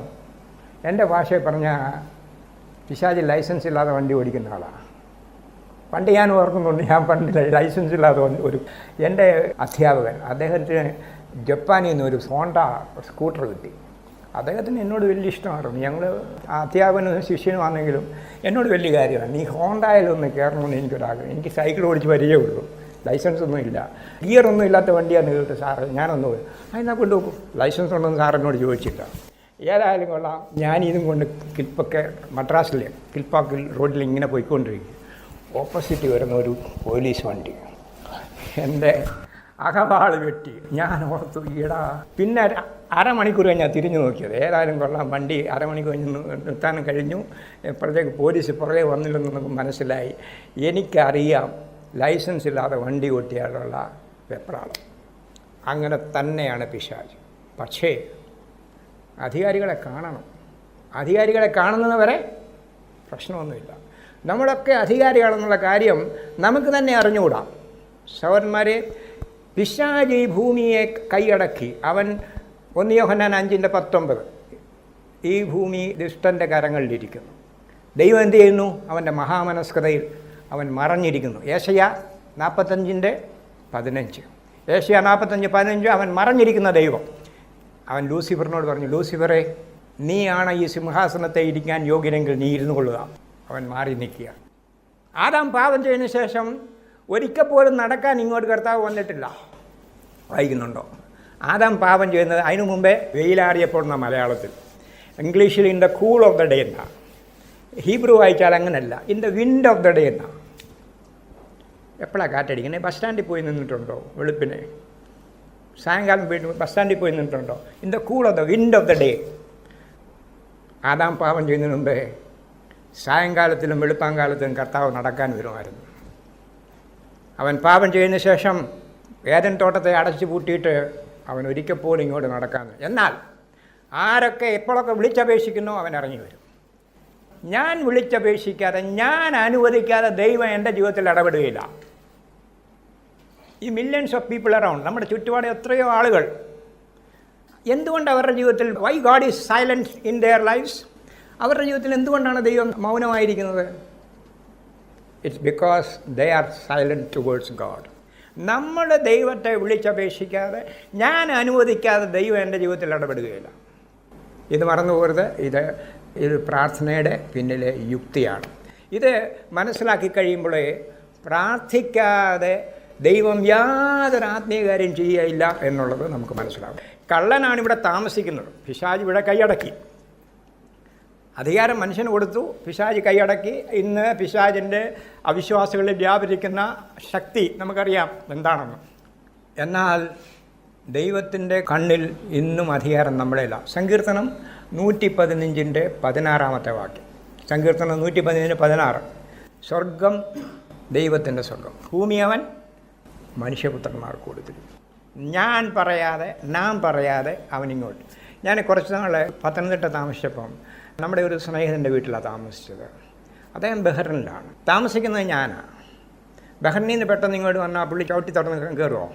എൻ്റെ ഭാഷയിൽ പറഞ്ഞാൽ പിശാച് ലൈസൻസ് ഇല്ലാതെ വണ്ടി ഓടിക്കുന്ന ആളാണ്. പണ്ട് ഞാൻ ഓർക്കുന്നുണ്ട്, ഞാൻ പണ്ട് ലൈസൻസ് ഇല്ലാതെ എൻ്റെ അധ്യാപകൻ, അദ്ദേഹത്തിന് ജപ്പാനിൽ നിന്ന് ഒരു ഹോണ്ട സ്കൂട്ടർ കിട്ടി. അദ്ദേഹത്തിന് എന്നോട് വലിയ ഇഷ്ടമായിരുന്നു. ഞങ്ങൾ അധ്യാപകനും ശിഷ്യനുമാണെങ്കിലും എന്നോട് വലിയ കാര്യമാണ്. നീ ഹോണ്ടയിലൊന്ന് കയറണമെന്ന് എനിക്കൊരാഗ്രഹം. എനിക്ക് സൈക്കിൾ ഓടിച്ച് പരിചയമുള്ളൂ, ലൈസൻസ് ഒന്നും ഇല്ല, ഗിയറൊന്നും ഇല്ലാത്ത വണ്ടിയാണ് കേട്ട് സാറ്. ഞാനൊന്ന് പോയി അതിനാ കൊണ്ടുപോകും. ലൈസൻസ് ഉണ്ടെന്ന് സാറിനോട് ചോദിച്ചില്ല. ഏതായാലും കൊള്ളാം. ഞാനിതും കൊണ്ട് മദ്രാസിലെ കിൽപ്പാക്കിൽ റോഡിൽ ഇങ്ങനെ പോയിക്കൊണ്ടിരിക്കും. ഓപ്പോസിറ്റ് വരുന്ന ഒരു പോലീസ് വണ്ടി എൻ്റെ അകവാൾ വെട്ടി. ഞാൻ ഓർത്തു, ഈടാ. പിന്നെ അരമണിക്കൂർ കഴിഞ്ഞാൽ തിരിഞ്ഞു നോക്കിയത്. ഏതായാലും കൊള്ളാം, വണ്ടി അരമണിക്കൂർ കഴിഞ്ഞ് നിർത്താനും കഴിഞ്ഞു. എപ്പോഴത്തേക്ക് പോലീസ് പുറകെ വന്നില്ലെന്ന് നമുക്ക് മനസ്സിലായി. എനിക്കറിയാം ലൈസൻസ് ഇല്ലാതെ വണ്ടി ഓട്ടിയാലുള്ള വെപ്രാളം. അങ്ങനെ തന്നെയാണ് പിശാച്. പക്ഷേ അധികാരികളെ കാണണം. അധികാരികളെ കാണുന്നവരെ പ്രശ്നമൊന്നുമില്ല. നമ്മളൊക്കെ അധികാരികളെന്നുള്ള കാര്യം നമുക്ക് തന്നെ അറിഞ്ഞുകൂടാ. സഹോദരന്മാരെ, പിശാച് ഈ ഭൂമിയെ കൈയടക്കി. അവൻ 1 യോഹന്നാൻ 5:19 ഈ ഭൂമി ദുഷ്ടൻ്റെ കരങ്ങളിലിരിക്കുന്നു. ദൈവം എന്ത് ചെയ്യുന്നു? അവൻ്റെ മഹാമനസ്കതയിൽ അവൻ മറഞ്ഞിരിക്കുന്നു. ഏശയ്യ 45:15 ഏശയ്യ 45:15 അവൻ മറഞ്ഞിരിക്കുന്ന ദൈവം. അവൻ ലൂസിഫറിനോട് പറഞ്ഞു, ലൂസിഫറെ, നീയാണ് ഈ സിംഹാസനത്തെ ഇരിക്കാൻ യോഗ്യനെങ്കിൽ നീ ഇരുന്നു കൊള്ളുക. അവൻ മാറി നിൽക്കുക. ആദാം പാപം ചെയ്തതിന് ശേഷം ഒരിക്കൽ പോലും നടക്കാൻ ഇങ്ങോട്ട് കർത്താവ് വന്നിട്ടില്ല. വായിക്കുന്നുണ്ടോ? ആദാം പാപം ചെയ്യുന്നത് അതിനു മുമ്പേ വെയിലാറിയപ്പോൾ എന്ന മലയാളത്തിൽ, ഇംഗ്ലീഷിൽ in the cool of the day എന്നാ, ഹീബ്രു വായിച്ചാൽ അങ്ങനല്ല, in the wind of the day എന്നാ. എപ്പോഴാണ് കാറ്റടിക്കുന്നത്? ബസ് സ്റ്റാൻഡിൽ പോയി നിന്നിട്ടുണ്ടോ? വെളുപ്പിനെ സായങ്കാലം പോയിട്ട് ബസ് സ്റ്റാൻഡിൽ പോയി നിന്നിട്ടുണ്ടോ? In the cool of the wind of the day. Adam പാപം ചെയ്യുന്നതിന് മുമ്പേ സായങ്കാലത്തിലും വെളുപ്പാങ്കാലത്തിലും കർത്താവ് നടക്കാൻ വരുമായിരുന്നു. അവൻ പാപം ചെയ്യുന്ന ശേഷം ഏദൻ തോട്ടത്തെ അടച്ചു പൂട്ടിയിട്ട് അവൻ ഒരിക്കൽ പോലും ഇങ്ങോട്ട് നടക്കാൻ. എന്നാൽ ആരൊക്കെ എപ്പോഴൊക്കെ വിളിച്ചപേക്ഷിക്കുന്നോ അവൻ ഇറങ്ങി വരും. ഞാൻ വിളിച്ചപേക്ഷിക്കാതെ, ഞാൻ അനുവദിക്കാതെ ദൈവം എൻ്റെ ജീവിതത്തിൽ ഇടപെടുകയില്ല. ഈ മില്യൺസ് ഓഫ് പീപ്പിൾ അറൗണ്ട്, നമ്മുടെ ചുറ്റുപാട് എത്രയോ ആളുകൾ, എന്തുകൊണ്ട് അവരുടെ ജീവിതത്തിൽ, why God is silent in their lifes? അവരുടെ ജീവിതത്തിൽ എന്തുകൊണ്ടാണ് ദൈവം മൗനമായിരിക്കുന്നത്? It's because they are silent towards God. നമ്മുടെ ദൈവത്തെ വിളിച്ചപേക്ഷിക്കാതെ, ഞാൻ അനുവദിക്കാതെ ദൈവം എൻ്റെ ജീവിതത്തിൽ ഇടപെടുകയില്ല. ഇത് മറന്നു പോകരുത്. ഇത് പ്രാർത്ഥനയുടെ പിന്നിലെ യുക്തിയാണ്. ഇത് മനസ്സിലാക്കി കഴിയുമ്പോഴേ പ്രാർത്ഥിക്കാതെ ദൈവം യാതൊരു ആത്മീയകാര്യം ചെയ്യുകയില്ല എന്നുള്ളത് നമുക്ക് മനസ്സിലാവും. കള്ളനാണ് ഇവിടെ താമസിക്കുന്നത്. പിശാച് ഇവിടെ കൈയടക്കി. അധികാരം മനുഷ്യന് കൊടുത്തു, പിശാച് കൈയടക്കി. ഇന്ന് പിശാചിൻ്റെ അവിശ്വാസികളിൽ വ്യാപരിക്കുന്ന ശക്തി നമുക്കറിയാം എന്താണെന്ന്. എന്നാൽ ദൈവത്തിൻ്റെ കണ്ണിൽ ഇന്നും അധികാരം നമ്മുടെയില്ല. സങ്കീർത്തനം 115:16 വാക്യം. സങ്കീർത്തനം 115:16. സ്വർഗം ദൈവത്തിൻ്റെ സ്വർഗം, ഭൂമി അവൻ മനുഷ്യപുത്രന്മാർക്ക് കൊടുത്തിരിക്കും. ഞാൻ പറയാതെ, നാം പറയാതെ അവനിങ്ങോട്ട്. ഞാൻ കുറച്ച് നാൾ പത്തനംതിട്ട താമസിച്ചപ്പം നമ്മുടെ ഒരു സ്നേഹിതൻ്റെ വീട്ടിലാണ് താമസിച്ചത്. അദ്ദേഹം ബഹ്റിനിലാണ് താമസിക്കുന്നത്. ഞാനാണ്. ബഹ്റിനിൽ നിന്ന് പെട്ടെന്ന് ഇങ്ങോട്ട് വന്നാൽ പുള്ളി ചവിട്ടി തുറന്ന് കയറുമോ?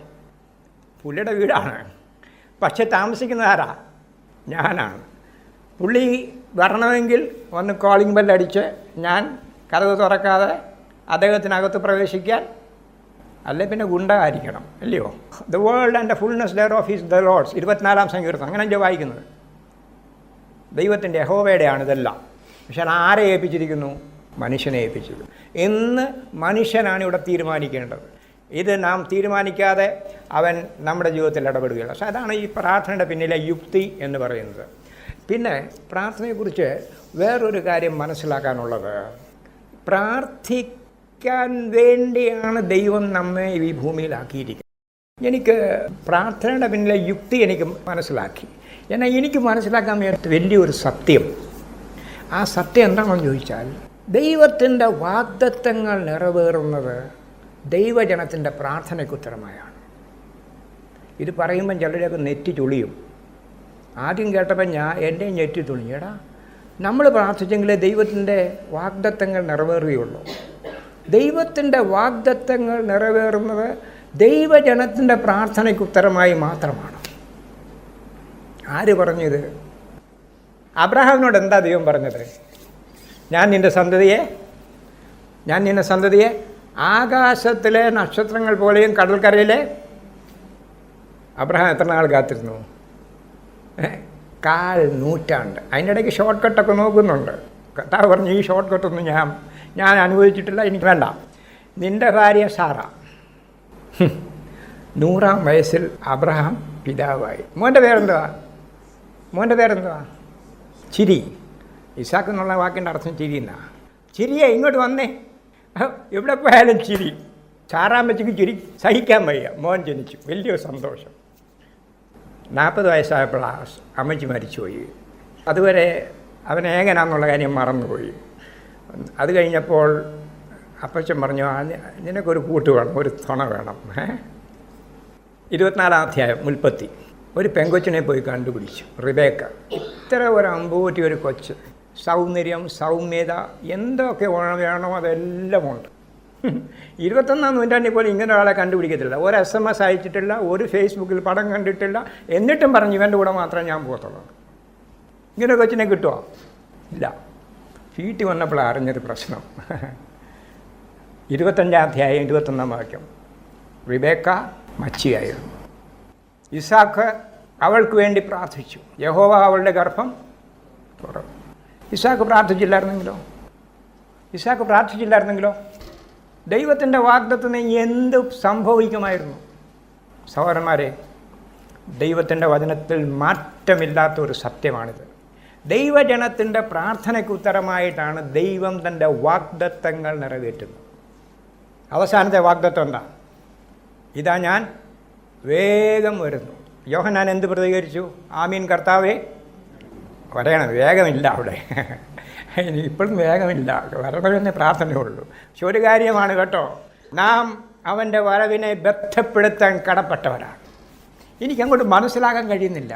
പുള്ളിയുടെ വീടാണ്. പക്ഷെ താമസിക്കുന്നത് ആരാ? ഞാനാണ്. പുള്ളി വരണമെങ്കിൽ വന്ന് കോളിംഗ് ബെല്ലടിച്ച് ഞാൻ കതക് തുറക്കാതെ അദ്ദേഹത്തിനകത്ത് പ്രവേശിക്കാൻ അല്ലെ പിന്നെ ഗുണ്ടായിരിക്കണം, അല്ലയോ? The world and the fullness thereof is the Lord's, 24-ാം സങ്കീർത്തനം. അങ്ങനെ വായിക്കുന്നത് ദൈവത്തിൻ്റെ യഹോവയുടെയാണ് ഇതെല്ലാം. പക്ഷെ ആരെ ഏൽപ്പിച്ചിരിക്കുന്നു? മനുഷ്യനെ ഏൽപ്പിച്ചിരിക്കുന്നു. എന്ന് മനുഷ്യനാണ് ഇവിടെ തീരുമാനിക്കേണ്ടത്. ഇത് നാം തീരുമാനിക്കാതെ അവൻ നമ്മുടെ ജീവിതത്തിൽ ഇടപെടുകയില്ല. പക്ഷെ അതാണ് ഈ പ്രാർത്ഥനയുടെ പിന്നിലെ യുക്തി എന്ന് പറയുന്നത്. പിന്നെ പ്രാർത്ഥനയെക്കുറിച്ച് വേറൊരു കാര്യം മനസ്സിലാക്കാനുള്ളത്, പ്രാർത്ഥിക്കാൻ വേണ്ടിയാണ് ദൈവം നമ്മെ ഈ ഭൂമിയിലാക്കിയിരിക്കുന്നത്. എനിക്ക് പ്രാർത്ഥനയുടെ പിന്നിലെ യുക്തി എനിക്ക് മനസ്സിലാക്കി. എന്നാൽ എനിക്ക് മനസ്സിലാക്കാൻ വലിയൊരു സത്യം, ആ സത്യം എന്താണെന്ന് ചോദിച്ചാൽ, ദൈവത്തിൻ്റെ വാഗ്ദത്തങ്ങൾ നിറവേറുന്നത് ദൈവജനത്തിൻ്റെ പ്രാർത്ഥനയ്ക്ക് ഉത്തരമായാണ്. ഇത് പറയുമ്പം ചിലരൊക്കെ നെറ്റി ചുളിയും. ആദ്യം കേട്ടപ്പോൾ എൻ്റെ നെറ്റി തുണിയടാ, നമ്മൾ പ്രാർത്ഥിച്ചെങ്കിലേ ദൈവത്തിൻ്റെ വാഗ്ദത്തങ്ങൾ നിറവേറുകയുള്ളൂ. ദൈവത്തിൻ്റെ വാഗ്ദത്തങ്ങൾ നിറവേറുന്നത് ദൈവജനത്തിൻ്റെ പ്രാർത്ഥനയ്ക്ക് ഉത്തരമായി മാത്രമാണ്. ആര് പറഞ്ഞത്? അബ്രഹാമിനോട് എന്താ ദൈവം പറഞ്ഞത്? ഞാൻ നിൻ്റെ സന്തതിയെ ആകാശത്തിലെ നക്ഷത്രങ്ങൾ പോലെയും കടൽക്കരയിലെ. അബ്രഹാം എത്ര നാൾ കാത്തിരുന്നു? 4 നൂറ്റാണ്ട്. അതിൻ്റെ ഇടയ്ക്ക് ഷോർട്ട് കട്ടൊക്കെ നോക്കുന്നുണ്ട്. കർത്താവ് പറഞ്ഞു, ഈ ഷോർട്ട് കട്ടൊന്നും ഞാൻ അനുഭവിച്ചിട്ടില്ല, എനിക്ക് വേണ്ട. നിൻ്റെ ഭാര്യ സാറ 100-ാം വയസ്സിൽ അബ്രഹാം പിതാവായി. മോൻ്റെ പേരെന്തുവാ? ചിരി. ഇസാക്ക് എന്നുള്ള വാക്കിൻ്റെ അർത്ഥം ചിരി എന്നാ. ചിരിയെ ഇങ്ങോട്ട് വന്നേ, എവിടെ പോയാലും ചിരി. ചാറാമ്പച്ചയ്ക്ക് ചിരി സഹിക്കാൻ വയ്യ. മോൻ ജനിച്ചു, വലിയൊരു സന്തോഷം. 40 വയസ്സായപ്പോഴാണ് അമ്മച്ചി മരിച്ചുപോയി. അതുവരെ അവൻ ഏകനാന്നുള്ള കാര്യം മറന്നുപോയി. അത് കഴിഞ്ഞപ്പോൾ അപ്പച്ചൻ പറഞ്ഞു, നിനക്കൊരു കൂട്ട് വേണം, ഒരു തുണ വേണം. 24-ാം അധ്യായം ഉൽപ്പത്തി. ഒരു പെങ്കൊച്ചിനെ പോയി കണ്ടുപിടിച്ചു, റിബേക്ക. ഇത്ര ഒരു അമ്പൂറ്റി ഒരു കൊച്ച്, സൗന്ദര്യം, സൗമ്യത, എന്തൊക്കെ വേണോ അതെല്ലാം ഉണ്ട്. 21-ാം നൂറ്റാണ്ടിൽ പോലും ഇങ്ങനെ ഒരാളെ കണ്ടുപിടിക്കത്തില്ല. ഒരു SMS അയച്ചിട്ടില്ല, ഒരു ഫേസ്ബുക്കിൽ പടം കണ്ടിട്ടില്ല. എന്നിട്ടും പറഞ്ഞു ഇവൻ്റെ കൂടെ മാത്രമേ ഞാൻ പോകത്തുള്ളൂ. ഇങ്ങനെ കൊച്ചിനെ കിട്ടുമോ? ഇല്ല. വീട്ടിൽ വന്നപ്പോഴാണ് അറിഞ്ഞൊരു പ്രശ്നം. 25-ാം അധ്യായം 21-ാം വാക്യം. റിബേക്ക മച്ചിയായിരുന്നു. ഇസാക്ക് അവൾക്ക് വേണ്ടി പ്രാർത്ഥിച്ചു, യഹോവ അവളുടെ ഗർഭം തുറന്നു. ഇസാക്ക് പ്രാർത്ഥിച്ചില്ലായിരുന്നെങ്കിലോ ദൈവത്തിൻ്റെ വാഗ്ദത്തത്തിന് എന്ത് സംഭവിക്കുമായിരുന്നു? സഹോദരന്മാരെ, ദൈവത്തിൻ്റെ വചനത്തിൽ മാറ്റമില്ലാത്തൊരു സത്യമാണിത്. ദൈവജനത്തിൻ്റെ പ്രാർത്ഥനയ്ക്ക് ഉത്തരമായിട്ടാണ് ദൈവം തൻ്റെ വാഗ്ദത്തങ്ങൾ നിറവേറ്റുന്നത്. അവസാനത്തെ വാഗ്ദത്തം എന്താ? ഇതാ ഞാൻ വേഗം വരുന്നു. യോഹന്നാൻ എന്ത് പ്രതികരിച്ചു? ആമീൻ കർത്താവേ. പറയണം, വേഗമില്ല അവിടെ. ഇനി ഇപ്പോഴും വേഗമില്ല, വരണമെന്നേ പ്രാർത്ഥനയുള്ളൂ. പക്ഷെ ഒരു കാര്യമാണ് കേട്ടോ, നാം അവൻ്റെ വരവിനെ ബന്ധപ്പെടുത്താൻ കടപ്പെട്ടവരാണ്. എനിക്കങ്ങോട്ട് മനസ്സിലാക്കാൻ കഴിയുന്നില്ല.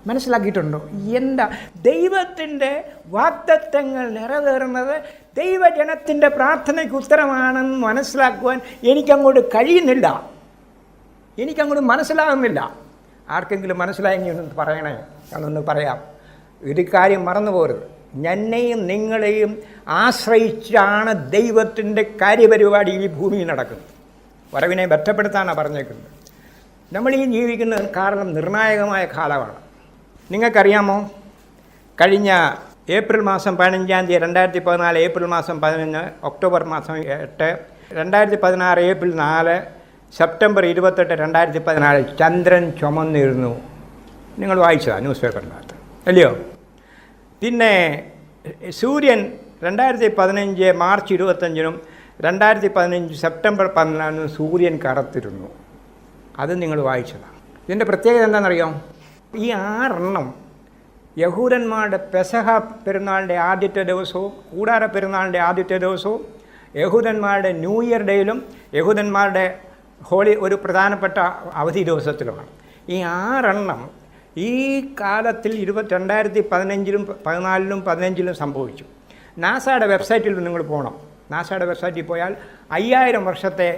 മനസ്സിലാക്കിയിട്ടുണ്ടോ? എന്താ ദൈവത്തിൻ്റെ വാഗ്ദത്തങ്ങൾ നിറവേറുന്നത് ദൈവജനത്തിൻ്റെ പ്രാർത്ഥനയ്ക്ക് ഉത്തരമാണെന്ന് മനസ്സിലാക്കുവാൻ എനിക്കങ്ങോട്ട് കഴിയുന്നില്ല, എനിക്കങ്ങോട്ട് മനസ്സിലാകുന്നില്ല. ആർക്കെങ്കിലും മനസ്സിലായെങ്കിൽ ഒന്ന് പറയണേ, ഞാനൊന്ന് പറയാം. ഒരു കാര്യം മറന്നു പോരുത്, എന്നെയും നിങ്ങളെയും ആശ്രയിച്ചാണ് ദൈവത്തിൻ്റെ കാര്യപരിപാടി ഈ ഭൂമിയിൽ നടക്കുന്നത്. വരവിനെ ബന്ധപ്പെടുത്താനാണ് പറഞ്ഞേക്കുന്നത്. നമ്മൾ ഈ ജീവിക്കുന്ന കാരണം നിർണായകമായ കാലമാണ്. നിങ്ങൾക്കറിയാമോ, കഴിഞ്ഞ ഏപ്രിൽ മാസം 15-ാം തീയതി 2014, ഏപ്രിൽ മാസം 15, ഒക്ടോബർ മാസം 8, 2016 ഏപ്രിൽ 4, സെപ്റ്റംബർ 28, 2014 ചന്ദ്രൻ ചുമന്നിരുന്നു. നിങ്ങൾ വായിച്ചതാണ് ന്യൂസ് പേപ്പറിനകത്ത്, അല്ലയോ? പിന്നെ സൂര്യൻ 2015 മാർച്ച് 25-നും 2015 സെപ്റ്റംബർ 14-നും സൂര്യൻ കറുത്തിരുന്നു. അത് നിങ്ങൾ വായിച്ചതാണ്. ഇതിൻ്റെ പ്രത്യേകത എന്താണെന്നറിയാം? ഈ 6 യഹൂദന്മാരുടെ പെസഹ പെരുന്നാളിൻ്റെ ആദ്യത്തെ ദിവസവും കൂടാര പെരുന്നാളിൻ്റെ ആദ്യത്തെ ദിവസവും യഹൂദന്മാരുടെ ന്യൂ ഇയർ ഡേയിലും യഹൂദന്മാരുടെ ഹോളി ഒരു പ്രധാനപ്പെട്ട അവധി ദിവസത്തിലുമാണ്. ഈ 6 ഈ കാലത്തിൽ 2015-ലും 2014-ലും 2015-ലും സംഭവിച്ചു. നാസയുടെ വെബ്സൈറ്റിൽ നിങ്ങൾ പോകണം. നാസയുടെ വെബ്സൈറ്റിൽ പോയാൽ 5000 വർഷത്തെ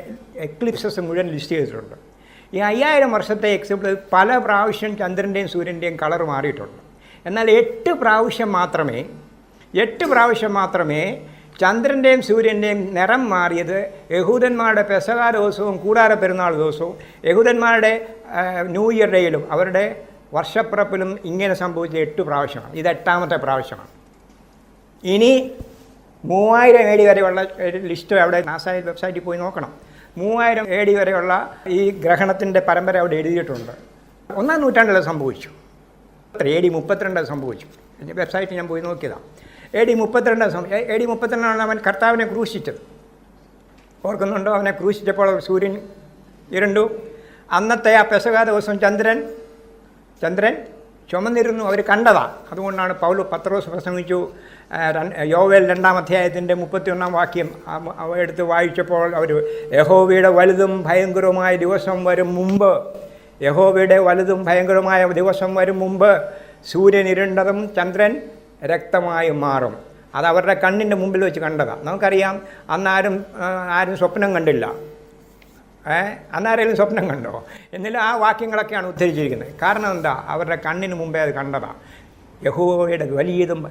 എക്ലിപ്സസ് മുഴുവൻ ലിസ്റ്റ് ചെയ്തിട്ടുണ്ട്. ഈ 5000 വർഷത്തെ എക്ലിപ്സ് പല പ്രാവശ്യം ചന്ദ്രൻ്റെയും സൂര്യൻ്റെയും കളർ മാറിയിട്ടുണ്ട്. എന്നാൽ 8 പ്രാവശ്യം മാത്രമേ ചന്ദ്രൻ്റെയും സൂര്യൻ്റെയും നിറം മാറിയത് യഹൂദന്മാരുടെ പെസഹ ദിവസവും കൂടാര പെരുന്നാൾ ദിവസവും യഹൂദന്മാരുടെ ന്യൂ ഇയർ ഡേയിലും അവരുടെ വർഷപ്പിറപ്പിലും ഇങ്ങനെ സംഭവിച്ച 8 പ്രാവശ്യമാണ്. ഇത് 8ാമത്തെ പ്രാവശ്യമാണ്. ഇനി 3000 AD വരെയുള്ള ലിസ്റ്റ് അവിടെ നാസായുടെ വെബ്സൈറ്റിൽ പോയി നോക്കണം. 3000 AD വരെയുള്ള ഈ ഗ്രഹണത്തിൻ്റെ പരമ്പര അവിടെ എഴുതിയിട്ടുണ്ട്. 1-ാം നൂറ്റാണ്ടിൽ സംഭവിച്ചു. AD 32 സംഭവിച്ചു. വെബ്സൈറ്റിൽ ഞാൻ പോയി നോക്കിയതാണ്. AD 32 അവൻ കർത്താവിനെ ക്രൂശിച്ചത്. ഓർക്കുന്നുണ്ടോ? അവനെ ക്രൂശിച്ചപ്പോൾ സൂര്യൻ ഇരുണ്ടു. അന്നത്തെ ആ പെസഹ ദിവസം ചന്ദ്രൻ ചുമന്നിരുന്നു. അവർ കണ്ടതാണ്. അതുകൊണ്ടാണ് പത്രോസ് പ്രസംഗിച്ചു. യോവേൽ 2-ാം അധ്യായത്തിൻ്റെ 31-ാം വാക്യം എടുത്ത് വായിച്ചപ്പോൾ അവർ യഹോവയുടെ വലുതും ഭയങ്കരമായ ദിവസം വരും മുമ്പ് സൂര്യൻ ഇരുണ്ടതും ചന്ദ്രൻ രക്തമായി മാറും. അത് അവരുടെ കണ്ണിൻ്റെ മുമ്പിൽ വെച്ച് കണ്ടതാണ്. നമുക്കറിയാം ആരും സ്വപ്നം കണ്ടില്ല. അന്നാരെങ്കിലും സ്വപ്നം കണ്ടോ? എന്നാലും ആ വാക്യങ്ങളൊക്കെയാണ് ഉദ്ധരിച്ചിരിക്കുന്നത്. കാരണം എന്താ? അവരുടെ കണ്ണിന് മുമ്പേ അത് കണ്ടതാണ്. യഹോവയുടെ വലിയതും.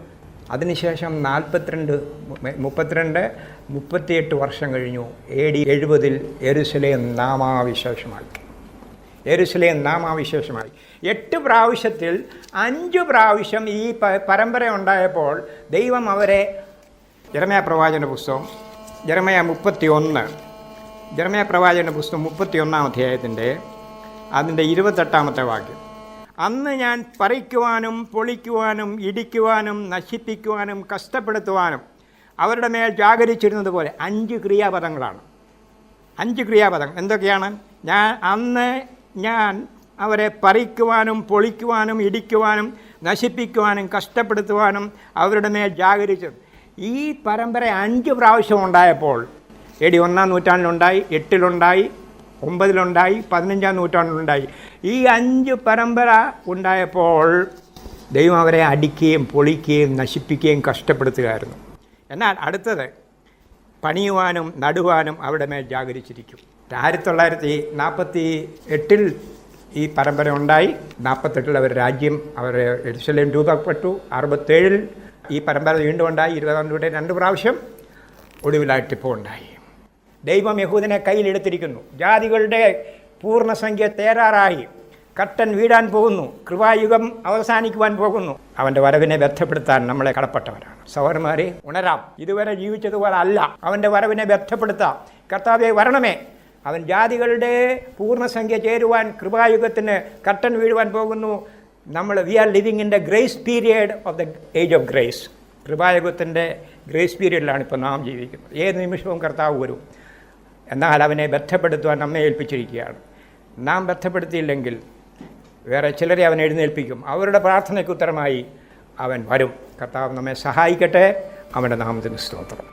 അതിനുശേഷം 38 വർഷം കഴിഞ്ഞു. AD 70 യെരുശലേം നാമാവിശേഷമായി. 8 പ്രാവശ്യത്തിൽ 5 പ്രാവശ്യം ഈ പരമ്പര ഉണ്ടായപ്പോൾ ദൈവം അവരെ യെരമ്യാ പ്രവാചകൻ്റെ പുസ്തകം 31-ാം അധ്യായത്തിൻ്റെ അതിൻ്റെ 28-ാമത്തെ വാക്യം. അന്ന് ഞാൻ പറിക്കുവാനും പൊളിക്കുവാനും ഇടിക്കുവാനും നശിപ്പിക്കുവാനും കഷ്ടപ്പെടുത്തുവാനും അവരുടെ മേൽ ജാഗരിച്ചിരുന്നത് പോലെ 5 ക്രിയാപദങ്ങളാണ്. 5 ക്രിയാപദങ്ങൾ എന്തൊക്കെയാണ്? അന്ന് ഞാൻ അവരെ പറിക്കുവാനും പൊളിക്കുവാനും ഇടിക്കുവാനും നശിപ്പിക്കുവാനും കഷ്ടപ്പെടുത്തുവാനും അവരുടെ മേൽ ജാഗരിച്ചു. ഈ പരമ്പര 5 പ്രാവശ്യം ഉണ്ടായപ്പോൾ AD 1-ാം നൂറ്റാണ്ടിലുണ്ടായി, 8-ലുണ്ടായി, 9-ലുണ്ടായി, 15-ാം നൂറ്റാണ്ടിലുണ്ടായി. ഈ 5 പരമ്പര ഉണ്ടായപ്പോൾ ദൈവം അവരെ അടിക്കുകയും പൊളിക്കുകയും നശിപ്പിക്കുകയും കഷ്ടപ്പെടുത്തുകയായിരുന്നു. എന്നാൽ അടുത്തത് പണിയുവാനും നടുവാനും അവിടെ മേൽ ജാഗരിച്ചിരിക്കും. 1948 ഈ പരമ്പര ഉണ്ടായി. 48 അവർ രാജ്യം യെരുശലേം രൂപപ്പെട്ടു. 67 ഈ പരമ്പര വീണ്ടും ഉണ്ടായി. 20-ാം നൂറ്റാണ്ടിൽ 2 പ്രാവശ്യം, ഒടുവിലായിട്ടിപ്പോൾ ഉണ്ടായി. ദൈവം യഹൂദനെ കയ്യിലെടുത്തിരിക്കുന്നു. ജാതികളുടെ പൂർണ്ണസംഖ്യ തേരാറായി. കർട്ടൻ വീഴാൻ പോകുന്നു. കൃപായുഗം അവസാനിക്കുവാൻ പോകുന്നു. അവൻ്റെ വരവിനെ ബന്ധപ്പെടുത്താൻ നമ്മളെ കടപ്പെട്ടവരാണ്. സഹോദരന്മാരെ, ഉണരാം. ഇതുവരെ ജീവിച്ചതുപോലെ അല്ല. അവൻ്റെ വരവിനെ ബന്ധപ്പെടുത്താം. കർത്താവേ വരണമേ. അവൻ ജാതികളുടെ പൂർണ്ണസംഖ്യ ചേരുവാൻ കൃപായുഗത്തിന് കർട്ടൻ വീഴുവാൻ പോകുന്നു. We are living in the grace period of the age of grace. കൃപായുഗത്തിൻ്റെ ഗ്രേസ് പീരിയഡിലാണ് ഇപ്പോൾ നാം ജീവിക്കുന്നത്. ഏത് നിമിഷവും കർത്താവ് വരും. എന്നാൽ അവനെ ബന്ധപ്പെടുത്തുവാൻ നമ്മെ ഏൽപ്പിച്ചിരിക്കുകയാണ്. നാം ബന്ധപ്പെടുത്തിയില്ലെങ്കിൽ വേറെ ചിലരെ അവൻ എഴുന്നേൽപ്പിക്കും. അവരുടെ പ്രാർത്ഥനയ്ക്ക് ഉത്തരമായി അവൻ വരും. കർത്താവ് നമ്മെ സഹായിക്കട്ടെ. അവൻ്റെ നാമത്തിന് സ്തോത്രം.